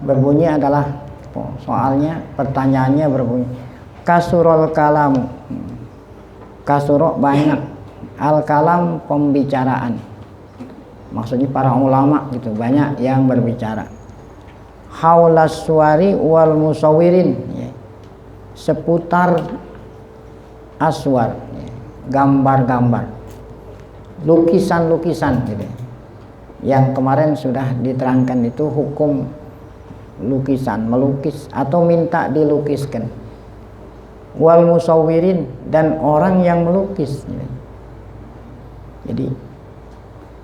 berbunyi adalah soalnya, pertanyaannya berbunyi kasurul kalam, kasuro banyak, al kalam pembicaraan, maksudnya para ulama gitu banyak yang berbicara, haulas suwari wal musawirin, seputar aswar, gambar-gambar, lukisan-lukisan gitu. Yang kemarin sudah diterangkan itu hukum lukisan, melukis atau minta dilukiskan, wal musawirin dan orang yang melukis gitu. Jadi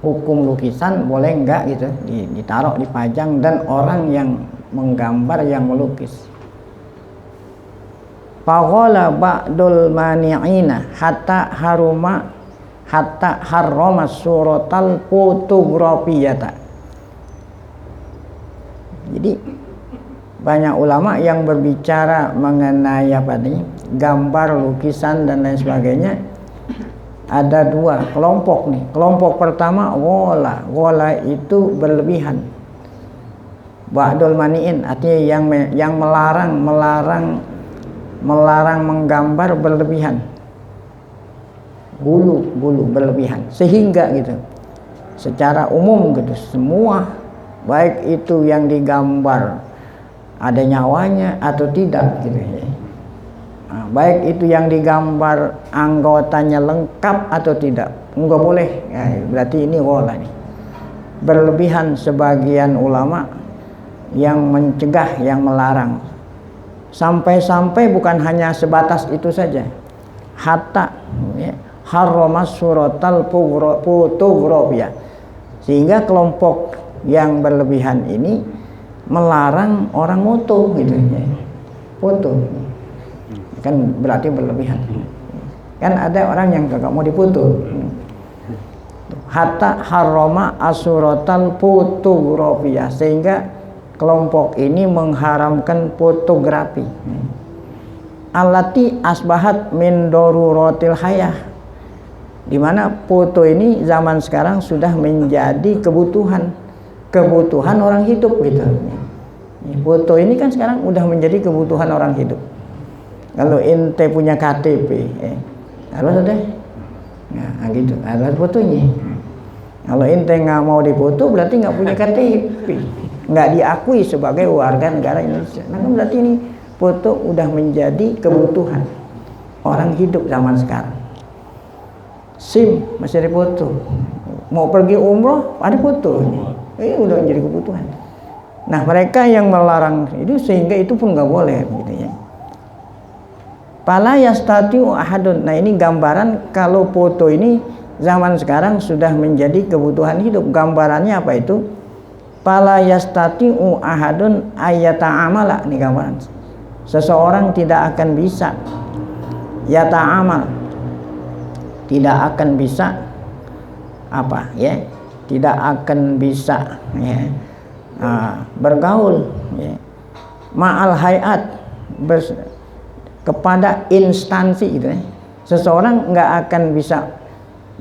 hukum lukisan boleh enggak gitu ditaruh, dipajang, dan orang yang menggambar, yang melukis. Faqala ba'dul mani'ina hatta harrama suratal fotografiyata. Jadi banyak ulama yang berbicara mengenai apa nih, gambar, lukisan dan lain sebagainya. Ada dua kelompok nih. Kelompok pertama wala itu berlebihan. Ba'dul mani'in artinya yang melarang menggambar berlebihan, gulu berlebihan, sehingga gitu secara umum gitu semua, baik itu yang digambar ada nyawanya atau tidak gitu ya. Nah, baik itu yang digambar anggotanya lengkap atau tidak, enggak boleh ya, berarti ini wala nih. Berlebihan sebagian ulama yang mencegah, yang melarang. Sampai-sampai bukan hanya sebatas itu saja, hatta ya, harramas suratal fotografiyah, sehingga kelompok yang berlebihan ini melarang orang moto gitu ya. Foto kan berarti berlebihan. Kan ada orang yang kagak mau difoto. Hatta harrama asuratal fotografiyah, sehingga kelompok ini mengharamkan fotografi. Allati asbahat min daruratil hayah, di mana foto ini zaman sekarang sudah menjadi kebutuhan orang hidup gitu. Foto ini kan sekarang udah menjadi kebutuhan orang hidup. Kalau ente punya KTP, harus ada, nah gitu, harus fotonya. Kalau ente nggak mau difoto, berarti nggak punya KTP, nggak diakui sebagai warga negara Indonesia. Nah kan berarti ini foto udah menjadi kebutuhan orang hidup zaman sekarang. SIM masih ada foto, mau pergi umroh ada foto, ini udah menjadi kebutuhan. Nah mereka yang melarang itu sehingga itu pun nggak boleh gitu ya. Fala yastatiu ahadun. Nah ini gambaran kalau foto ini zaman sekarang sudah menjadi kebutuhan hidup. Gambarannya apa itu? Fala yastatiu ahadun ayata'amala. Ini gambaran. Seseorang tidak akan bisa yata'amal, tidak akan bisa apa ya? Tidak akan bisa ya, bergaul ya, ma'al hayat kepada instansi itu ya. Seseorang nggak akan bisa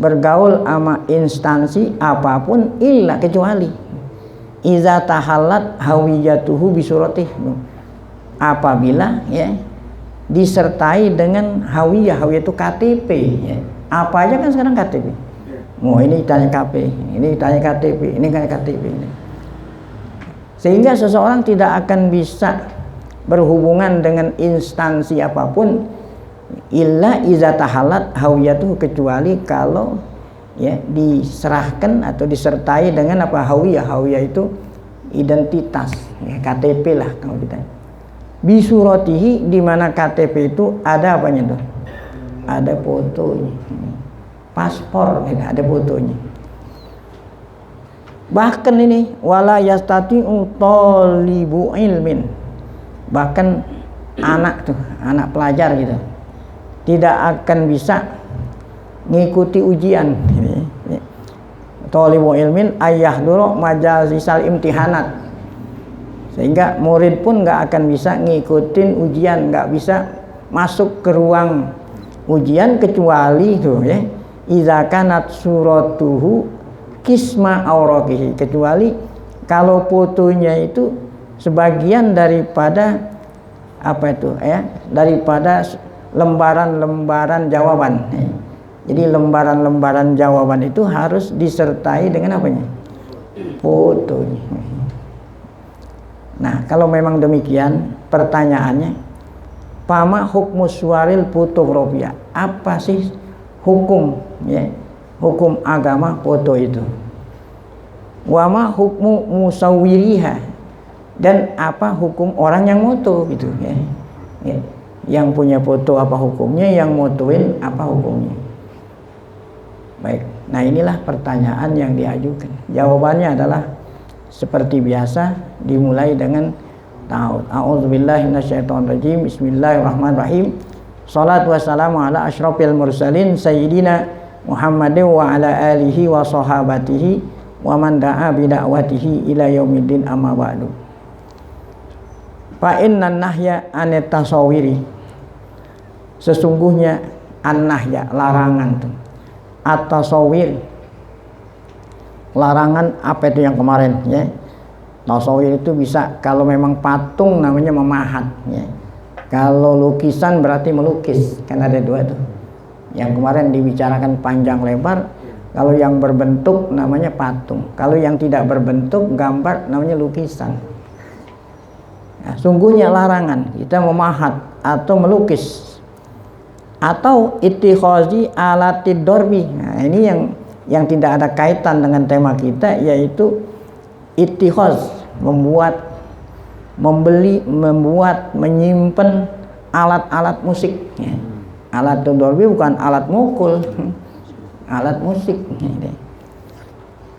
bergaul sama instansi apapun illa kecuali iza tahallat hawiyatuhu bisuratih, apabila ya disertai dengan hawiyah itu KTP ya. Apa aja kan sekarang KTP. Oh ini tanya KP, ini tanya KTP, ini tanya KTP ini. Sehingga seseorang tidak akan bisa berhubungan dengan instansi apapun illa iza tahalat hawiyatuhu, kecuali kalau ya diserahkan atau disertai dengan apa, hawiyah itu identitas ya, KTP lah kalau kita. Bisuratihi, di mana KTP itu ada apanya tuh? Ada fotonya. Paspor ya, ada fotonya. Bahkan ini wala yastati'u talibu ilmin, bahkan anak pelajar gitu tidak akan bisa ngikuti ujian. Talibu ilmin ayahduru majalisal imtihanat, sehingga murid pun nggak akan bisa ngikutin ujian, nggak bisa masuk ke ruang ujian kecuali itu ya iza kanat suratuhu kisma auraqihi, kecuali kalau fotonya itu sebagian daripada apa itu ya, daripada lembaran-lembaran jawaban. Jadi lembaran-lembaran jawaban itu harus disertai dengan apanya? Foto. Nah, kalau memang demikian pertanyaannya, pama hukmu suaril fotografia, apa sih hukum ya, hukum agama foto itu? Wama hukmu musawwiriha, dan apa hukum orang yang moto gitu ya. Yang punya foto apa hukumnya, yang motoin apa hukumnya. Baik, nah inilah pertanyaan yang diajukan. Jawabannya adalah seperti biasa, dimulai dengan ta'awudz. A'udzubillahi minasyaitonirrajim. Bismillahirrahmanirrahim. Shalatu wassalamu ala asyrafil mursalin sayyidina Muhammadin wa ala alihi wa sahabatihi wa man da'a bi da'watihi ila yaumiddin, amma ba'du. Fa innan nahya anit tasawiri, sesungguhnya an-nahya larangan tuh, at-tasawir larangan apa itu yang kemarin ya. Tasawir itu bisa kalau memang patung namanya memahat ya. Kalau lukisan berarti melukis, kan ada dua tuh. Yang kemarin dibicarakan panjang lebar. Kalau yang berbentuk namanya patung, kalau yang tidak berbentuk gambar namanya lukisan. Nah, sungguhnya larangan kita memahat atau melukis atau ittikhazi alatid dorbi. Nah, ini yang tidak ada kaitan dengan tema kita, yaitu ittikhaz, membuat, membeli, membuat, menyimpan alat-alat musik ya. Alat dorbi bukan alat mukul, alat musik.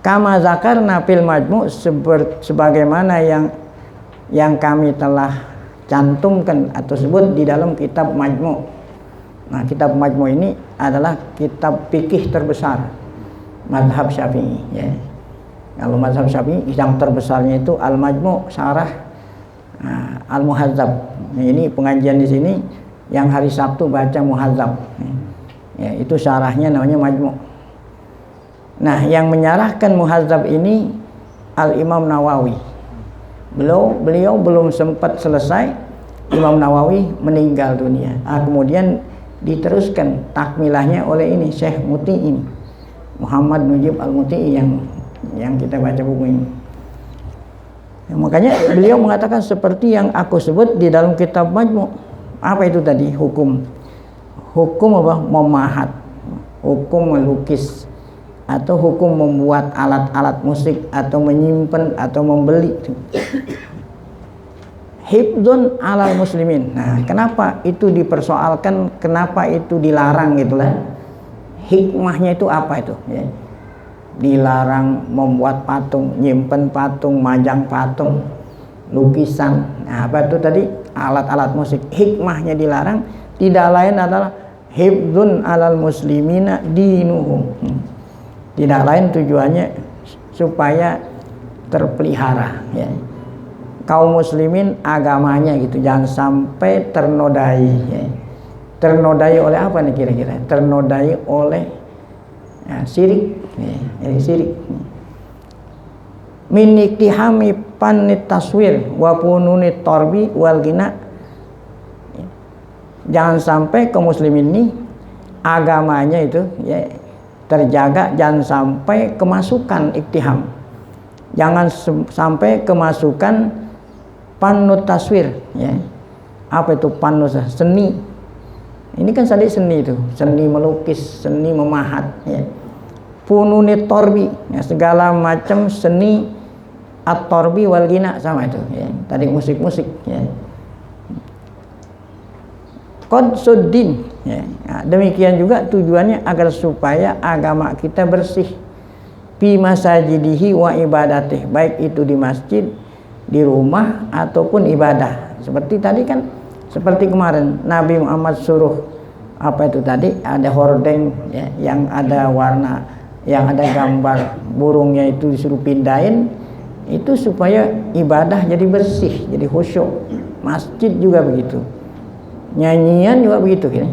Kama zakarna fil majmu', sebagaimana yang kami telah cantumkan atau sebut di dalam kitab Majmu'. Nah, kitab Majmu' ini adalah kitab fikih terbesar mazhab Syafi'i ya. Kalau mazhab Syafi'i yang terbesarnya itu Al-Majmu', syarah Al-Muhadzab. Nah, ini pengajian di sini yang hari Sabtu baca Muhadzab. Ya, itu syarahnya namanya Majmu'. Nah, yang menyarahkan Muhadzab ini Al-Imam Nawawi. Beliau belum sempat selesai, Imam Nawawi meninggal dunia. Kemudian diteruskan takmilahnya oleh ini Syekh Muti'i, Muhammad Nujib Al-Muti'i yang kita baca buku ini. Ya, makanya beliau mengatakan seperti yang aku sebut di dalam kitab Majmu'. Apa itu tadi? Hukum apa? Memahat, hukum melukis, atau hukum membuat alat-alat musik, atau menyimpan atau membeli. Hifdzun alal muslimin. Nah, kenapa itu dipersoalkan? Kenapa itu dilarang gitulah? Hikmahnya itu apa itu? Ya. Dilarang membuat patung, nyimpen patung, majang patung, lukisan. Nah, apa itu tadi? Alat-alat musik. Hikmahnya dilarang tidak lain adalah hifdzun alal muslimina dinuhum. Tidak lain tujuannya supaya terpelihara ya. Kaum muslimin agamanya gitu, jangan sampai ternodai ya. Ternodai oleh apa nih kira-kira? Ternodai oleh ya, syirik ya, jadi syirik. Min iktihami panit taswir wa pununit torbi wal gina. Jangan sampai kaum muslimin ini agamanya itu ya terjaga, jangan sampai kemasukan iktiham, jangan sampai kemasukan panut taswir ya. Apa itu panut? Seni. Ini kan tadi seni itu, seni melukis, seni memahat ya. Fununit torbi ya, segala macam seni at-torbi wal gina, sama itu ya. Tadi musik-musik ya. Qadsuddin ya. Nah, demikian juga tujuannya agar supaya agama kita bersih fi masajidihi wa ibadatih, baik itu di masjid, di rumah ataupun ibadah. Seperti tadi kan, seperti kemarin Nabi Muhammad suruh apa itu tadi, ada hordeng ya, yang ada warna, yang ada gambar burungnya, itu disuruh pindahin, itu supaya ibadah jadi bersih, jadi khusyuk. Masjid juga begitu, nyanyian juga begitu ya.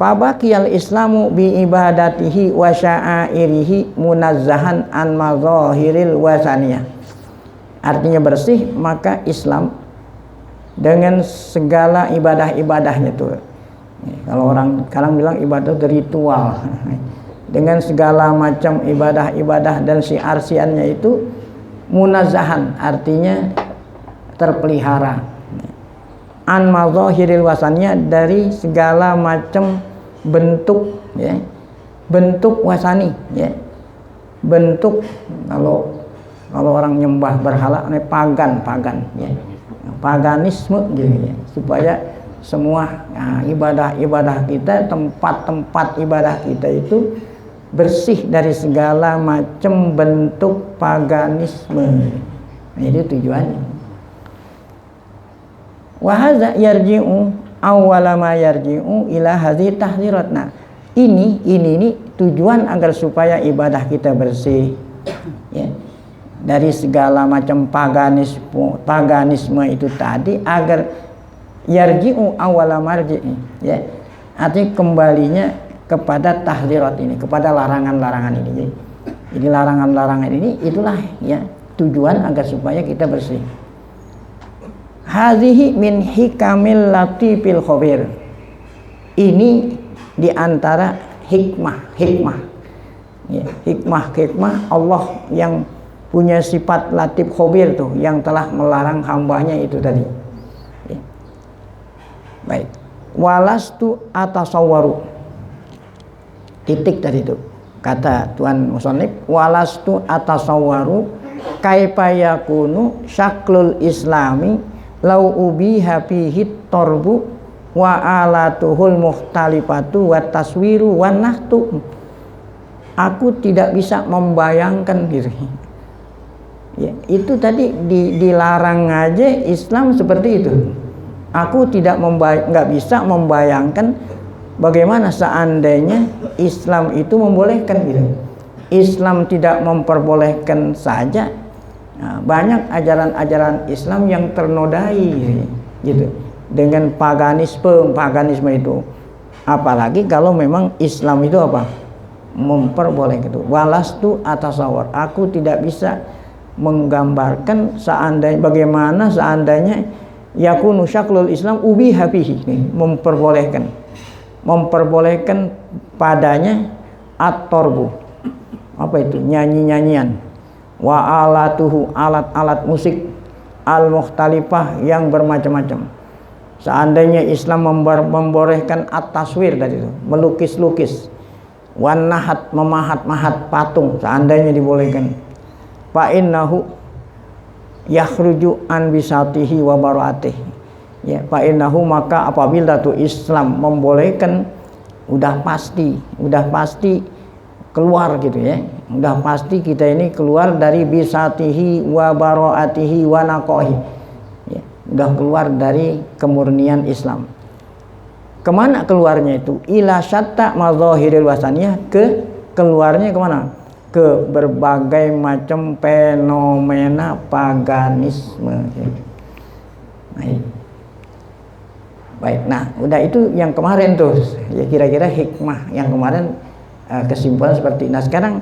Fabaqiyal islamu bi ibadatihi wa sya'airihi munazzahan an mazahiril wasaniyah. artinya bersih, maka Islam dengan segala ibadah-ibadahnya tuh. Kalau orang sekarang bilang ibadah itu ritual. Dengan segala macam ibadah-ibadah dan syiar-syiarnya itu munazahan, artinya terpelihara. An mazahiril wasannya, dari segala macam bentuk, ya, bentuk wasani, ya, bentuk kalau orang nyembah berhala, pagan, ya, paganisme, gitu, ya, supaya semua ibadah-ibadah kita, tempat-tempat ibadah kita itu bersih dari segala macam bentuk paganisme. Nah, itu tujuannya. Wa hadza yarji'u awwala ma yarji'u ila hadhihi tahdzirat. Nah, ini tujuan agar supaya ibadah kita bersih, ya, dari segala macam paganisme itu tadi, agar yarji'u awwala marji'i, ya, artinya kembalinya kepada tahdzirat ini, kepada larangan-larangan ini. Jadi larangan-larangan ini itulah, ya, tujuan agar supaya kita bersih. Hadhihi min hikamil latifil khabir. Ini diantara hikmah, ya, hikmah Allah yang punya sifat latif khabir tuh, yang telah melarang hambanya itu tadi, ya. Baik, walastu atasawwaru, titik tadi itu kata Tuan Musannif, walastu atasawwaru kaifa yakunu syaklul islami lau ubiha fihi torbu wa alatuhul mukhtalifatu wa taswiru wa nahtu. Aku tidak bisa membayangkan gitu, ya, itu tadi dilarang aja Islam seperti itu. Aku nggak bisa membayangkan bagaimana seandainya Islam itu membolehkan gitu. Islam tidak memperbolehkan saja, nah, banyak ajaran-ajaran Islam yang ternodai gitu dengan paganisme itu. Apalagi kalau memang Islam itu apa? Memperbolehkan itu. Walastu atasawwar, aku tidak bisa menggambarkan bagaimana seandainya yakunu syaklul Islam ubiha fihi, memperbolehkan padanya at-torbu, apa itu, nyanyi-nyanyian, wa alatuhu, alat-alat musik, al-mukhtalifah, yang bermacam-macam. Seandainya Islam membolehkan at-taswir tadi itu, melukis-lukis, wan nahat, memahat-mahat patung, seandainya dibolehkan, fa innahu yakhruju an bisatihi wa bara'atihi, ya, fa innahu, maka apabila tuh Islam membolehkan, udah pasti keluar gitu, ya, udah pasti kita ini keluar dari bisatihi wa bara'atihi wa naqahi, ya, udah keluar dari kemurnian Islam. Kemana keluarnya itu? Ila syatta mazahiril wasaniyah, keluarnya kemana? Ke berbagai macam fenomena paganisme. Baik, nah udah itu yang kemarin tuh, ya, kira-kira hikmah yang kemarin, kesimpulan seperti. Nah sekarang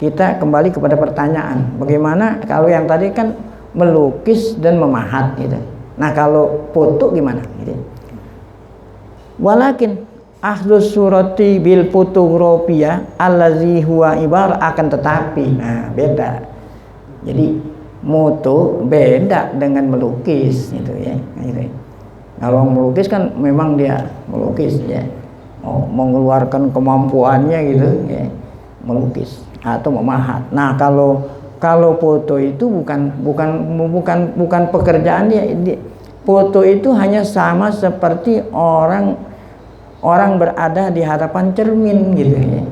kita kembali kepada pertanyaan, bagaimana kalau yang tadi kan melukis dan memahat gitu. Nah kalau foto gimana gitu. Walakin ahlus surati bil fotografia allazi huwa ibar, akan tetapi, nah beda. Jadi moto beda dengan melukis gitu, ya, gitu. Kalau melukis kan memang dia melukis, ya, mengeluarkan kemampuannya gitu, ya, melukis atau memahat. Nah kalau foto itu bukan pekerjaan dia. Foto itu hanya sama seperti orang berada di hadapan cermin gitu, ya.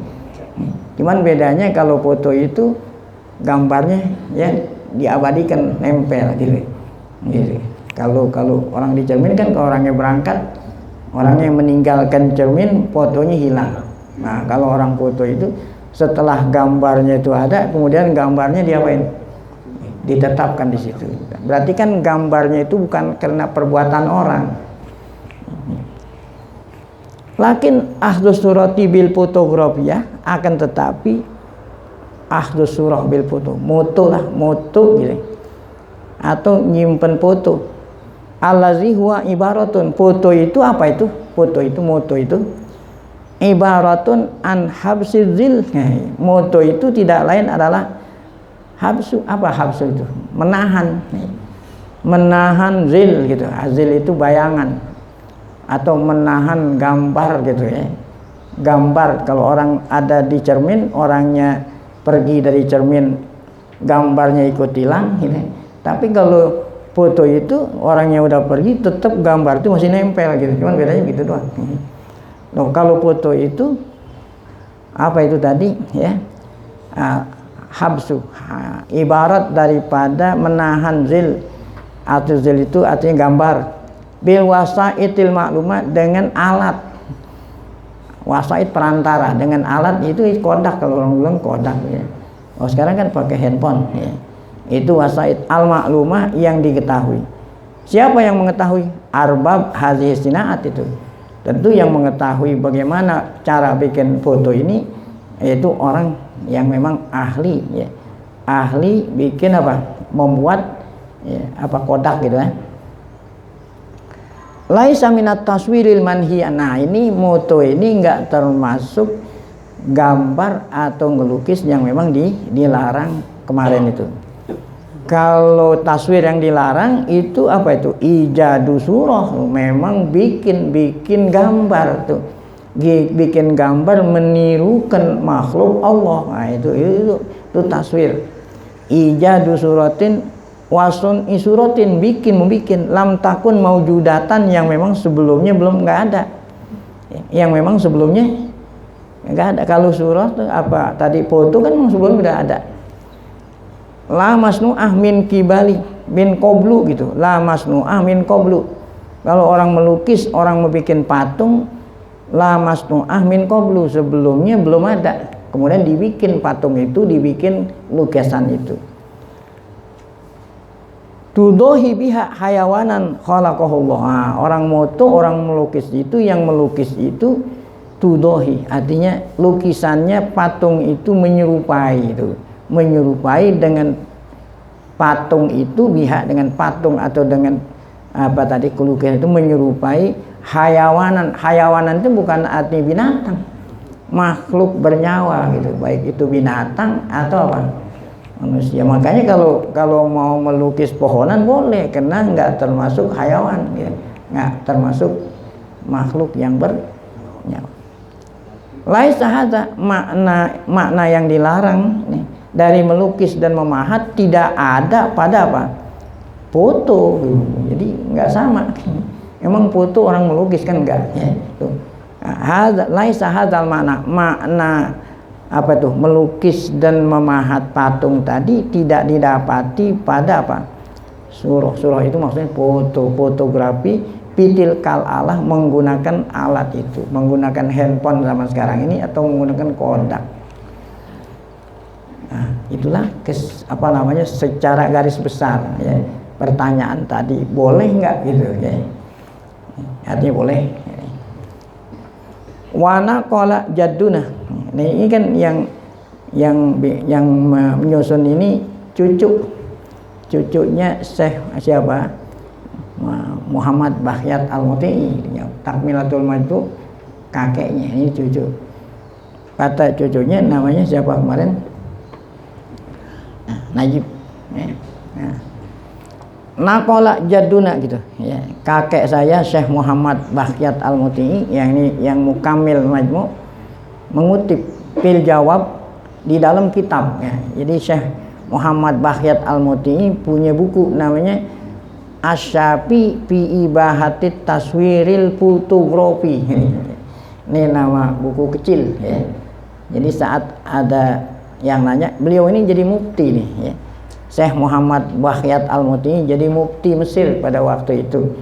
Cuman bedanya kalau foto itu gambarnya, ya, diabadikan, nempel gitu. Kalau orang di cermin kan, kalau orangnya berangkat, orangnya meninggalkan cermin, fotonya hilang. Nah kalau orang foto itu setelah gambarnya itu ada, kemudian gambarnya diapain? Ditetapkan di situ. Berarti kan gambarnya itu bukan karena perbuatan orang. Lakin ahlus surati bil fotografia, akan tetapi ahlus surah bil foto, moto gitu. atau nyimpen foto. Allazi huwa ibaratun, foto itu apa itu? Foto itu, moto itu ibaratun an habsizil. Moto itu tidak lain adalah habsu. Apa habsu itu? Menahan. Menahan zil gitu. Azil itu bayangan atau menahan gambar gitu ya. Gambar, kalau orang ada di cermin, orangnya pergi dari cermin, gambarnya ikut hilang gitu. Tapi kalau foto itu orangnya udah pergi, tetap gambar itu masih nempel gitu. Cuman bedanya gitu doang. Nah, kalau foto itu apa itu tadi ya? Habsu, ibarat daripada menahan zil, atau zil itu artinya gambar. Bil wasaitil maklumat, dengan alat. Wasait perantara, dengan alat itu kodak, kalau orang bilang kodak ya. Oh sekarang kan pakai handphone ya. Itu wasait al maklumah, yang diketahui. Siapa yang mengetahui? Arbab hadhihi sinaat, itu tentu yang mengetahui bagaimana cara bikin foto ini yaitu orang yang memang ahli ya. Ahli bikin apa? Membuat ya, apa kodak gitu ya. Laisa minat taswiril manhi. Nah, ini moto ini enggak termasuk gambar atau ngelukis yang memang dilarang kemarin itu. Kalau taswir yang dilarang itu apa itu? Ijadu surah, memang bikin gambar tuh. Bikin gambar menirukan makhluk Allah. Nah, itu taswir. Ijadu suratin wasun isuratin, membikin lam takun maujudatan, yang memang sebelumnya belum nggak ada. Yang memang sebelumnya nggak ada. Kalau surah tuh apa? Tadi foto kan memang sebelumnya udah ada. La masnu'ah min kibali min qablu gitu. La masnu'ah min qablu. Kalau orang melukis, orang membikin patung, la masnu'ah min qablu, sebelumnya belum ada. Kemudian dibikin patung itu, dibikin lukisan itu. Tudohi biha hayawanan khalaqahullah. Nah, orang moto, orang melukis itu, yang melukis itu tudohi, artinya lukisannya, patung itu menyerupai itu. Menyerupai dengan patung itu, biha dengan patung atau dengan apa tadi lukisan itu menyerupai hayawanan. Hayawanan itu bukan arti binatang, makhluk bernyawa gitu, baik itu binatang atau apa, manusia. Makanya kalau mau melukis pohonan boleh, karena nggak termasuk hayawan ya, nggak termasuk makhluk yang bernyawa. Laisa hadza, makna yang dilarang nih dari melukis dan memahat tidak ada pada apa? Foto. Jadi nggak sama. Emang foto orang melukis kan enggak ya. Tuh. Laisa hadzal makna apa tuh? Melukis dan memahat patung tadi tidak didapati pada apa? Surah itu maksudnya fotografi pitil kal alah, menggunakan alat itu, menggunakan handphone zaman sekarang ini atau menggunakan kodak. Nah, itulah secara garis besar ya, pertanyaan tadi boleh nggak gitu ya, artinya boleh. Wana qala jadduna, nah, ini kan yang menyusun ini cucunya Syekh siapa, Muhammad Bakhyat Al-Muti'i, Takmilatul Majmu' kakeknya, ini cucu. Kata cucunya namanya siapa kemarin? Najib ya. Naqala jadduna gitu ya. Kakek saya Syekh Muhammad Bakhyat Al-Muti'i, yang Mukammil Majmu' mengutip fil jawab di dalam kitab ya. Jadi Syekh Muhammad Bakhyat Al-Muti'i punya buku namanya Asyafi fi ibahatit taswiril fotografi. Ini nama buku kecil ya. Jadi saat ada yang nanya, beliau ini jadi mufti nih ya. Syekh Muhammad Bakhyat Al-Muti'i jadi mufti Mesir pada waktu itu.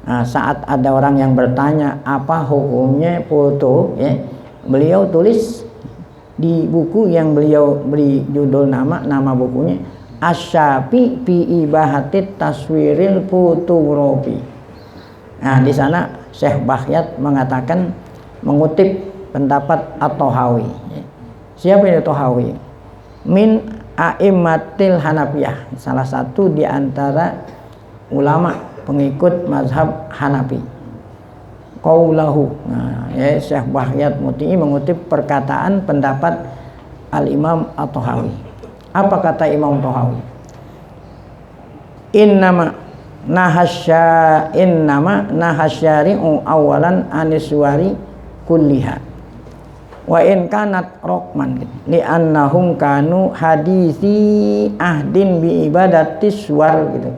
Nah, saat ada orang yang bertanya apa hukumnya foto ya, beliau tulis di buku yang beliau beri judul nama bukunya Asyafi fi ibahatit taswiril fotografi. Nah, di sana Syekh Bakhyat mengatakan, mengutip pendapat At-Tahawi. Siapa itu Tahawi? Min a'immatil Hanafiyah, salah satu di antara ulama pengikut mazhab Hanafi. Qaulahu, nah, ya, Syekh Bahyat Muti'i mengutip perkataan pendapat Al-Imam At-Tahawi. Apa kata Imam Tahawi? Innama nahasyari'u awalan aniswari kulliha wa in kanat rokman li'annahum kanu hadisi ahdin bi ibadatis suwar gitu.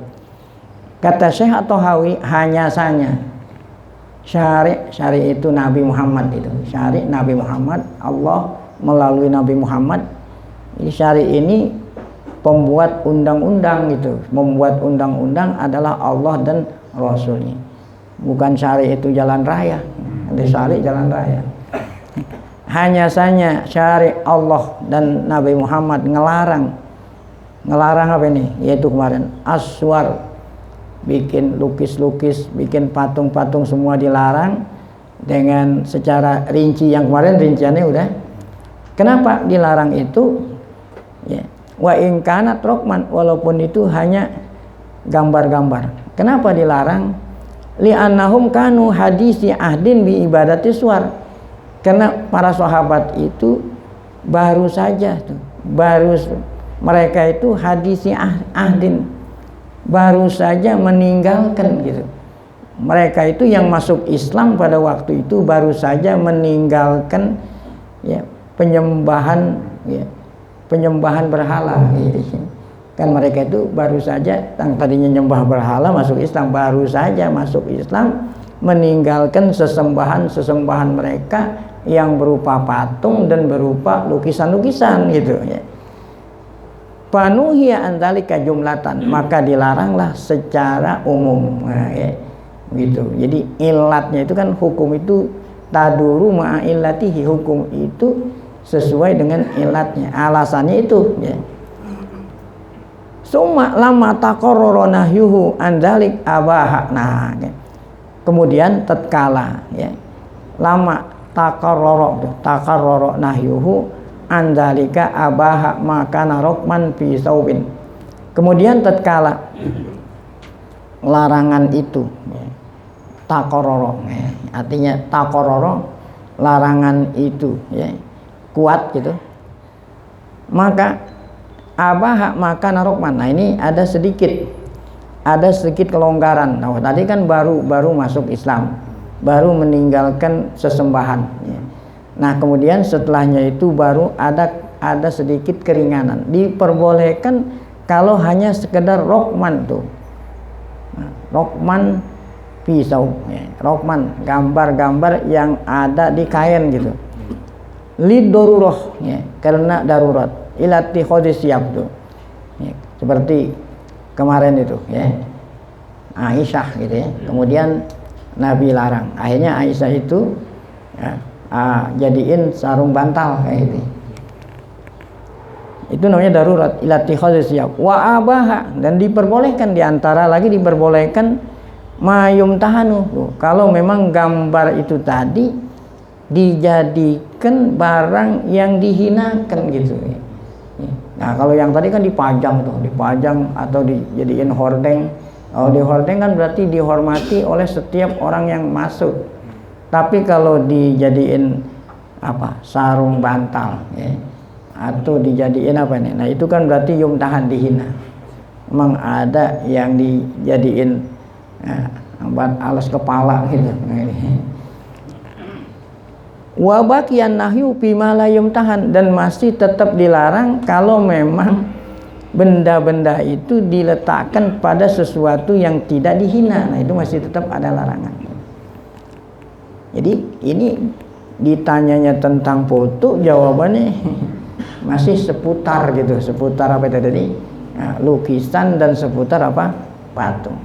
Kata Syekh At-Tahawi, hanya saja syari itu Nabi Muhammad, itu syari Nabi Muhammad, Allah melalui Nabi Muhammad. Syari ini pembuat undang-undang gitu, membuat undang-undang adalah Allah dan Rasulnya, bukan syari itu jalan raya. Ada syari jalan raya. Hanya saja syari Allah dan Nabi Muhammad ngelarang apa ini? Yaitu kemarin aswar, bikin lukis-lukis, bikin patung-patung, semua dilarang dengan secara rinci. Yang kemarin rinciannya udah. Kenapa dilarang itu? Ya. Wa in kanat rokman, walaupun itu hanya gambar-gambar. Kenapa dilarang? Li'annahum kanu hadisi ahdin bi ibadati suwar. Karena para sahabat itu baru saja tuh, mereka itu hadisi ahdin, baru saja meninggalkan gitu. Mereka itu yang masuk Islam pada waktu itu baru saja meninggalkan ya penyembahan berhala gitu. Kan mereka itu baru saja yang tadinya nyembah berhala masuk Islam, baru saja masuk Islam meninggalkan sesembahan mereka yang berupa patung dan berupa lukisan-lukisan gitu ya. Panuhiya andalika jumlatan, maka dilaranglah secara umum. Nah, ya, gitu. Jadi ilatnya itu kan, hukum itu taduru ma'a illatihi, hukum itu sesuai dengan ilatnya, alasannya itu ya. Summa lama taqarrara nahyuhu andalik abaha. Nah, ya. Kemudian tatkala ya lama taqarrara nahyuhu andalika abaha makana rokman fi saubin. Kemudian tatkala larangan itu ya, taqarrara ya, artinya taqarrara larangan itu ya kuat gitu, maka abaha makana rokman. Nah, ini ada sedikit kelonggaran. Nah, tadi kan baru masuk Islam, baru meninggalkan sesembahan ya. Nah, kemudian setelahnya itu baru ada sedikit keringanan, diperbolehkan kalau hanya sekedar rokman tuh. Nah, rokman pisau ya. Rokman gambar-gambar yang ada di kain gitu, lid daruroh ya, karena darurat, ilati khodis siap tuh ya. Seperti kemarin itu ya, Aisyah gitu ya, kemudian Nabi larang, akhirnya Aisyah itu ya, jadiin sarung bantal kayak gitu. Itu namanya darurat, ilati khodis siap. Wa abaha, dan diperbolehkan, diantara lagi diperbolehkan mayum tahanu tuh, kalau memang gambar itu tadi dijadikan barang yang dihinakan gitu ya. Nah, kalau yang tadi kan dipajang atau dijadiin hordeng. Kalau di hordeng kan berarti dihormati oleh setiap orang yang masuk. Tapi kalau dijadiin sarung bantal ya, atau dijadiin apa nih? Nah, itu kan berarti yumtahan, dihina. Memang ada yang dijadiin buat alas kepala gitu. Wa baqiyan nahyu bima la yumtahan, dan masih tetap dilarang kalau memang benda-benda itu diletakkan pada sesuatu yang tidak dihina. Nah, itu masih tetap ada larangan. Jadi ini ditanyanya tentang foto, jawabannya masih seputar gitu, seputar apa tadi? Lukisan dan seputar apa? Patung.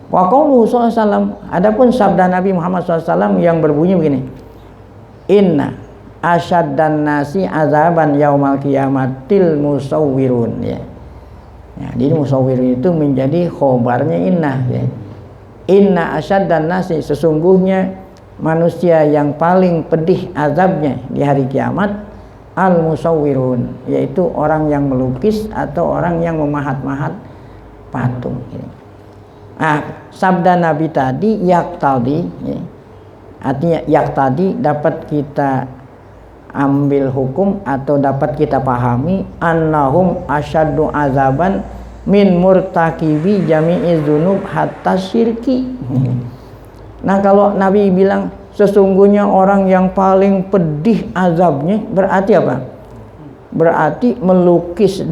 Wa qauluhu sallallahu alaihi wasallam, adapun sabda Nabi Muhammad SAW yang berbunyi begini, inna asyaddan nasi azaban yaumal qiyamatil musawwirun ya. Jadi musawwir itu menjadi khobarnya inna ya. Inna asyaddan nasi, sesungguhnya manusia yang paling pedih azabnya di hari kiamat al-musawwirun, yaitu orang yang melukis atau orang yang memahat-mahat patung. Sabda Nabi tadi yaktadi, ya. Artinya yaktadi dapat kita ambil hukum atau dapat kita pahami annahum asyaddu azaban min murtakibi jami'i dzunub hatta syirki. Nah, kalau Nabi bilang sesungguhnya orang yang paling pedih azabnya, berarti apa? Berarti melukis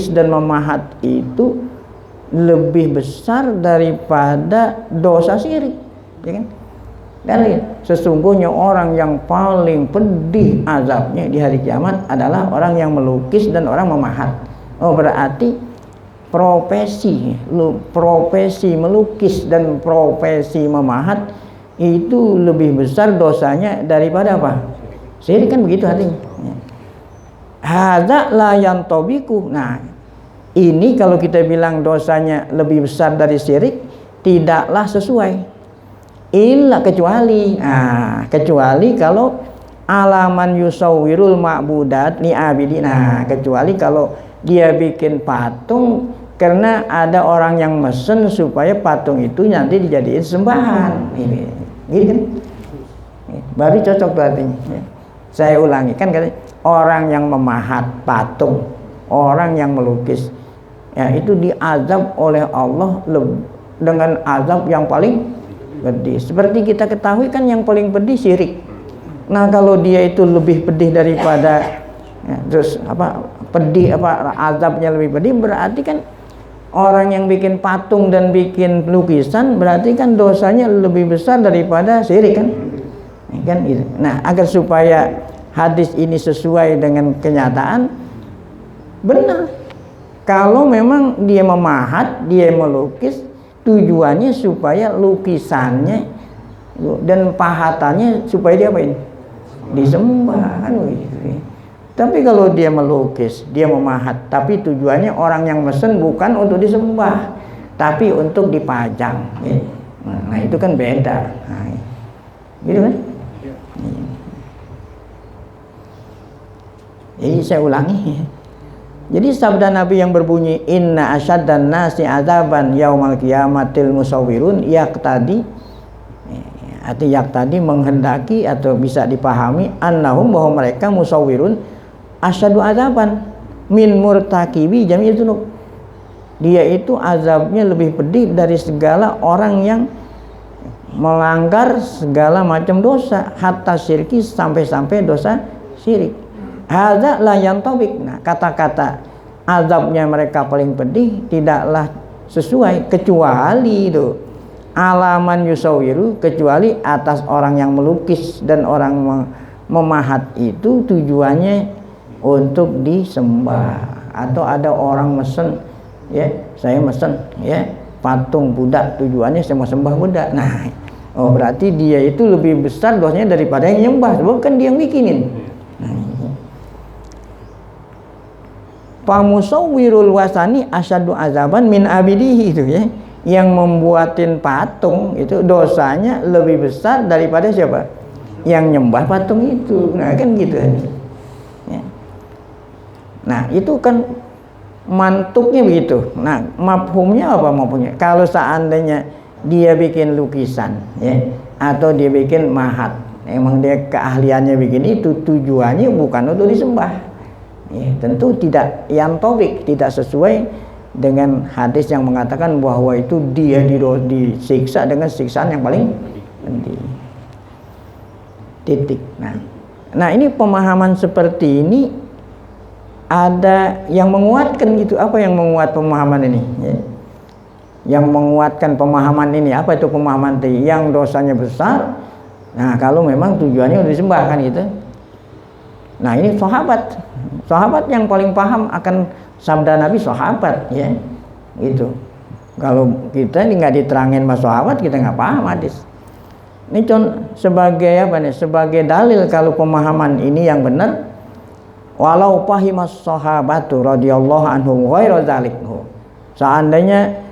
dan memahat itu lebih besar daripada dosa syirik, ya kan? Dan sesungguhnya orang yang paling pedih azabnya di hari kiamat adalah orang yang melukis dan orang memahat. Oh, berarti profesi melukis dan profesi memahat itu lebih besar dosanya daripada apa? Syirik, kan begitu artinya. Hadza la yantabiqu. Nah, ini kalau kita bilang dosanya lebih besar dari syirik, tidaklah sesuai. Illa kecuali kalau alaman yusawwirul ma'budat li abidi. Nah, kecuali kalau dia bikin patung karena ada orang yang mesen supaya patung itu nanti dijadiin sembahan. Ini gitu kan? Baru cocok berarti. Saya ulangi, kan katanya orang yang memahat patung, orang yang melukis, ya itu diazab oleh Allah dengan azab yang paling pedih. Seperti kita ketahui kan yang paling pedih syirik. Nah, kalau dia itu lebih pedih daripada azabnya lebih pedih, berarti kan orang yang bikin patung dan bikin lukisan berarti kan dosanya lebih besar daripada syirik, kan? Kan gitu. Nah, agar supaya hadis ini sesuai dengan kenyataan, benar. Kalau memang dia memahat, dia melukis, tujuannya supaya lukisannya dan pahatannya supaya dia apain? Disembah, kan begitu. Tapi kalau dia melukis, dia memahat, tapi tujuannya orang yang mesen bukan untuk disembah, tapi untuk dipajang. Nah, itu kan beda. Nah, gitu kan? Jadi saya ulangi. Jadi sabda Nabi yang berbunyi inna asyaddan nasi azaban yaumal qiyamatil musawwirun yaqtadi, arti yaqtadi menghendaki atau bisa dipahami annahum, bahwa mereka musawwirun asyaddu azaban min murtakibi jami'i dzunub. Dia itu azabnya lebih pedih dari segala orang yang melanggar segala macam dosa, hatta syirki, sampai-sampai dosa syirik. Hadza la yantabiq. Nah, kata-kata azabnya mereka paling pedih tidaklah sesuai, kecuali itu alaman yusawwiru, kecuali atas orang yang melukis dan orang memahat itu tujuannya untuk disembah, atau ada orang mesen, ya saya mesen ya patung Buddha, tujuannya saya mau sembah Buddha. Nah, oh berarti dia itu lebih besar dosanya daripada yang nyembah, sebab kan dia yang bikinin. Pamusawwirul wasani asyaddu azaban min abidihi, itu ya, yang membuatin patung itu dosanya lebih besar daripada siapa? Yang nyembah patung itu. Nah, kan gitu ya. Nah, itu kan mantuknya begitu. Nah, mafhumnya apa mafhumnya? Kalau seandainya dia bikin lukisan ya, atau dia bikin mahat, emang dia keahliannya bikin itu, tujuannya bukan untuk disembah. Ya, tentu tidak yantobik, tidak sesuai dengan hadis yang mengatakan bahwa itu dia disiksa dengan siksaan yang paling pedih. Titik. Nah ini pemahaman seperti ini ada yang menguatkan gitu. Apa yang menguat pemahaman ini? Ya. Yang menguatkan pemahaman ini apa itu pemahaman tadi? Yang dosanya besar. Nah, kalau memang tujuannya untuk disembah, kan gitu. Nah, ini sahabat yang paling paham akan sabda Nabi, sahabat ya gitu. Kalau kita ini nggak diterangin sama sahabat, kita nggak paham hadis. Ini sebagai apa nih? Sebagai dalil kalau pemahaman ini yang benar. Walau fahimas sahabatu radhiyallahu anhum ghairu dzalik. Seandainya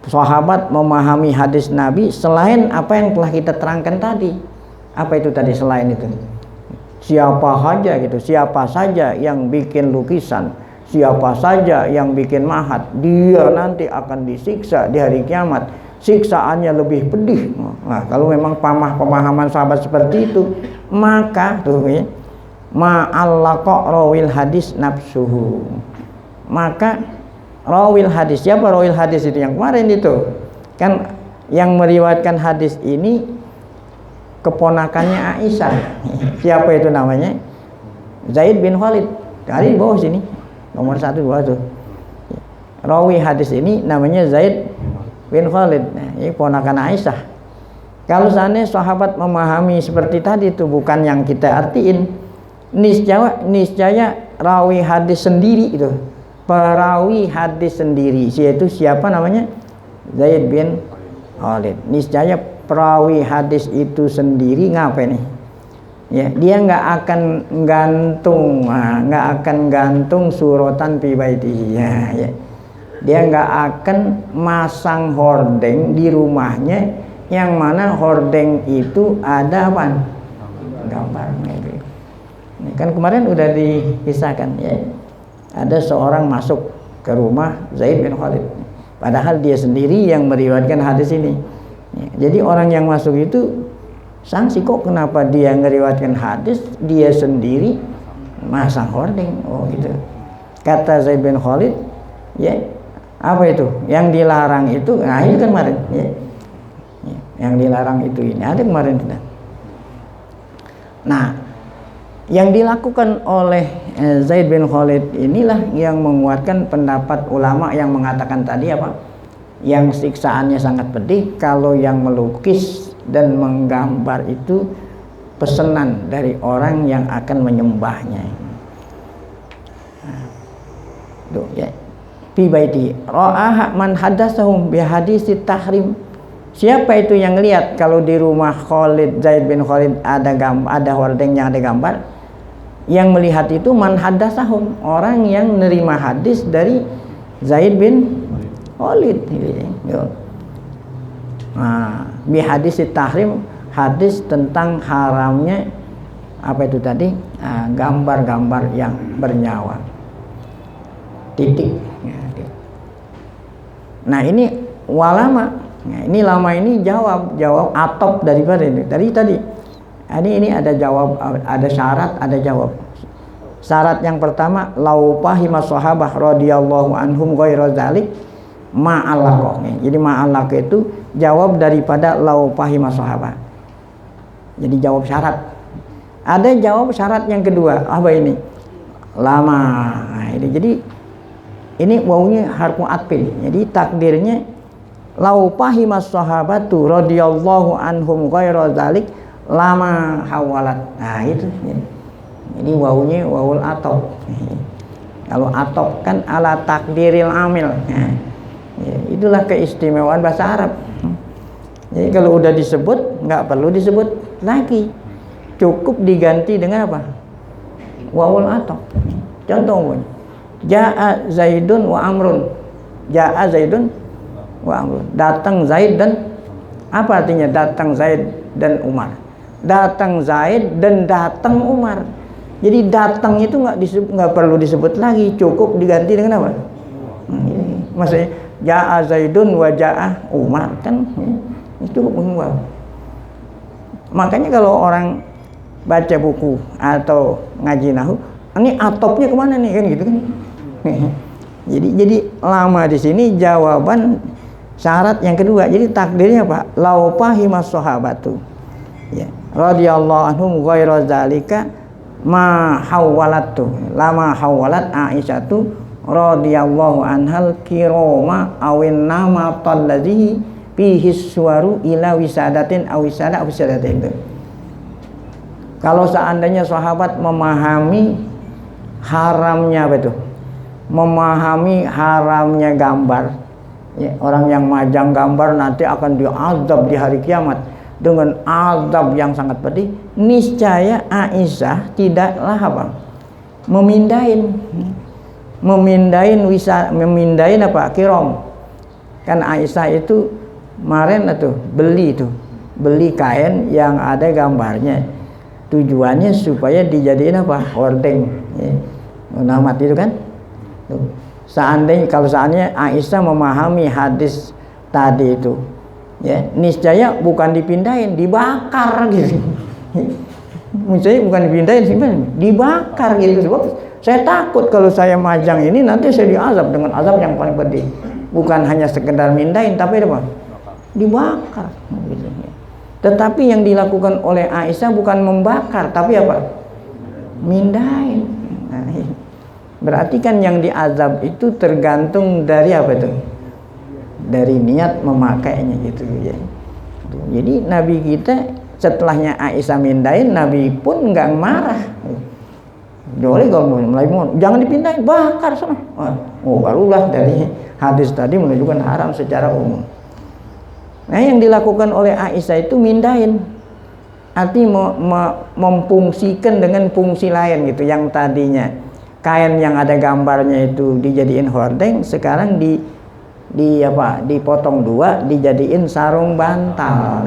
sahabat memahami hadis Nabi selain apa yang telah kita terangkan tadi. Apa itu tadi selain itu? siapa saja gitu, siapa saja yang bikin lukisan, siapa saja yang bikin mahat, dia nanti akan disiksa di hari kiamat, siksaannya lebih pedih. Nah, kalau memang pemahaman sahabat seperti itu, maka tuh ya, ma'allaqa rawil hadis nafsuhu, maka rawil hadis, siapa rawil hadis itu? Yang kemarin itu kan yang meriwayatkan hadis ini keponakannya Aisyah. Siapa itu namanya? Zaid bin Khalid. Tadi di bawah sini nomor 1 2 tuh. Rawi hadis ini namanya Zaid bin Khalid. Nah, ini ponakan Aisyah. Kalau seandainya sahabat memahami seperti tadi itu, bukan yang kita artiin, niscaya rawi hadis sendiri itu, perawi hadis sendiri, yaitu siapa namanya? Zaid bin Khalid. Niscaya perawi hadis itu sendiri ngapain nih? Ya, dia nggak akan gantung suratan fi baitihi. Ya. Dia nggak akan masang hordeng di rumahnya, yang mana hordeng itu ada apa? Gambar. Ini kan kemarin udah dikisahkan ya. Ada seorang masuk ke rumah Zaid bin Khalid, padahal dia sendiri yang meriwayatkan hadis ini. Ya, jadi orang yang masuk itu sanksi, kok kenapa dia ngeriwayatkan hadis, dia sendiri masang hordeng. Oh gitu. Kata Zaid bin Khalid, ya apa itu? Yang dilarang itu, nah ini kan kemarin. Ya. Yang dilarang itu ini ada kemarin. Nah, yang dilakukan oleh Zaid bin Khalid inilah yang menguatkan pendapat ulama yang mengatakan tadi apa? Yang siksaannya sangat pedih kalau yang melukis dan menggambar itu pesanan dari orang yang akan menyembahnya. Tuh ya. Fi baiti ra'aha man hadatsahum bi hadisit tahrim. Siapa itu yang lihat kalau di rumah Khalid, Zaid bin Khalid ada hordeng yang ada gambar? Yang melihat itu man hadatsahum, orang yang nerima hadis dari Zaid bin Khalid. Nah, bi hadis tahrim, hadis tentang haramnya apa itu tadi? Gambar-gambar yang bernyawa. Titik. Nah, ini walama. Nah, ini lama ini jawab atop daripada ini. Tadi. Ini ada jawab, ada syarat, ada jawab. Syarat yang pertama, lau fahima sahabah radhiyallahu anhum ghairu dzalik ma'allaqah. Jadi ma'allaqah itu jawab daripada lau fahima sahabah. Jadi jawab syarat. Ada jawab syarat yang kedua, apa ini? Lama. Nah, ini jadi ini wawunya harfu atfin. Jadi takdirnya lau fahima sahabatu radhiyallahu anhum ghairu dzalik lama hawalat. Nah, itu. Ini wawunya wawul atop. Kalau atop kan ala takdiril amil. Nah, ya, itulah keistimewaan bahasa Arab. Jadi kalau udah disebut nggak perlu disebut lagi, cukup diganti dengan apa? Wawul atop. Contoh, Ja'a Zaidun wa Amrun. Ja'a Zaidun wa Amrun. Datang Zaid dan apa artinya datang Zaid dan Umar? Datang Zaid dan datang Umar. Jadi datang itu nggak perlu disebut lagi, cukup diganti dengan apa? Maksudnya Ja'a Zaidun wa Ja'a Umar kan itu cukup wow. Makanya kalau orang baca buku atau ngaji nahwu, ini atopnya kemana nih kan gitu kan? Jadi lama di sini jawaban syarat yang kedua. Jadi takdirnya apa? Lau fahimas sahabatu. Ya, radhiyallahu anhum ghairu dzalika ma hawalatu lama hawalat Aisyatu radhiyallahu anhal kiroma awin nama talladhi fihi suwaru ila wisadatin aw wisada aw wisadatin. Kalau seandainya sahabat memahami haramnya apa itu? Memahami haramnya gambar. Ya, orang yang majang gambar nanti akan diazab di hari kiamat dengan azab yang sangat pedih. Niscaya Aisyah tidaklah apa? Memindahin apa? Kirom. Kan Aisyah itu kemarin beli kain yang ada gambarnya. tujuannya supaya dijadiin apa? Hordeng, ya. Namat itu kan. Tuh. Seandainya Aisyah memahami hadis tadi itu, ya, niscaya bukan dipindahin, dibakar gitu. Misalnya bukan dipindahin, dibakar gitu. Sebab saya takut kalau saya majang ini nanti saya diazab dengan azab yang paling pedih. Bukan hanya sekedar mindahin, tapi apa? Dibakar. Gitu. Tetapi yang dilakukan oleh Aisyah bukan membakar, tapi apa? Mindahin. Nah, berarti kan yang diazab itu tergantung dari apa itu? Dari niat memakainya gitu ya. Jadi Nabi kita setelahnya Aisyah mindahin, Nabi pun nggak marah. Boleh kalau mulai jangan dipindahin, bakar sana. Oh, barulah dari hadis tadi menunjukkan haram secara umum. Nah, yang dilakukan oleh Aisyah itu mindahin, artinya memfungsikan dengan fungsi lain gitu. Yang tadinya kain yang ada gambarnya itu dijadiin hordeng, sekarang dipotong dua, dijadiin sarung bantal.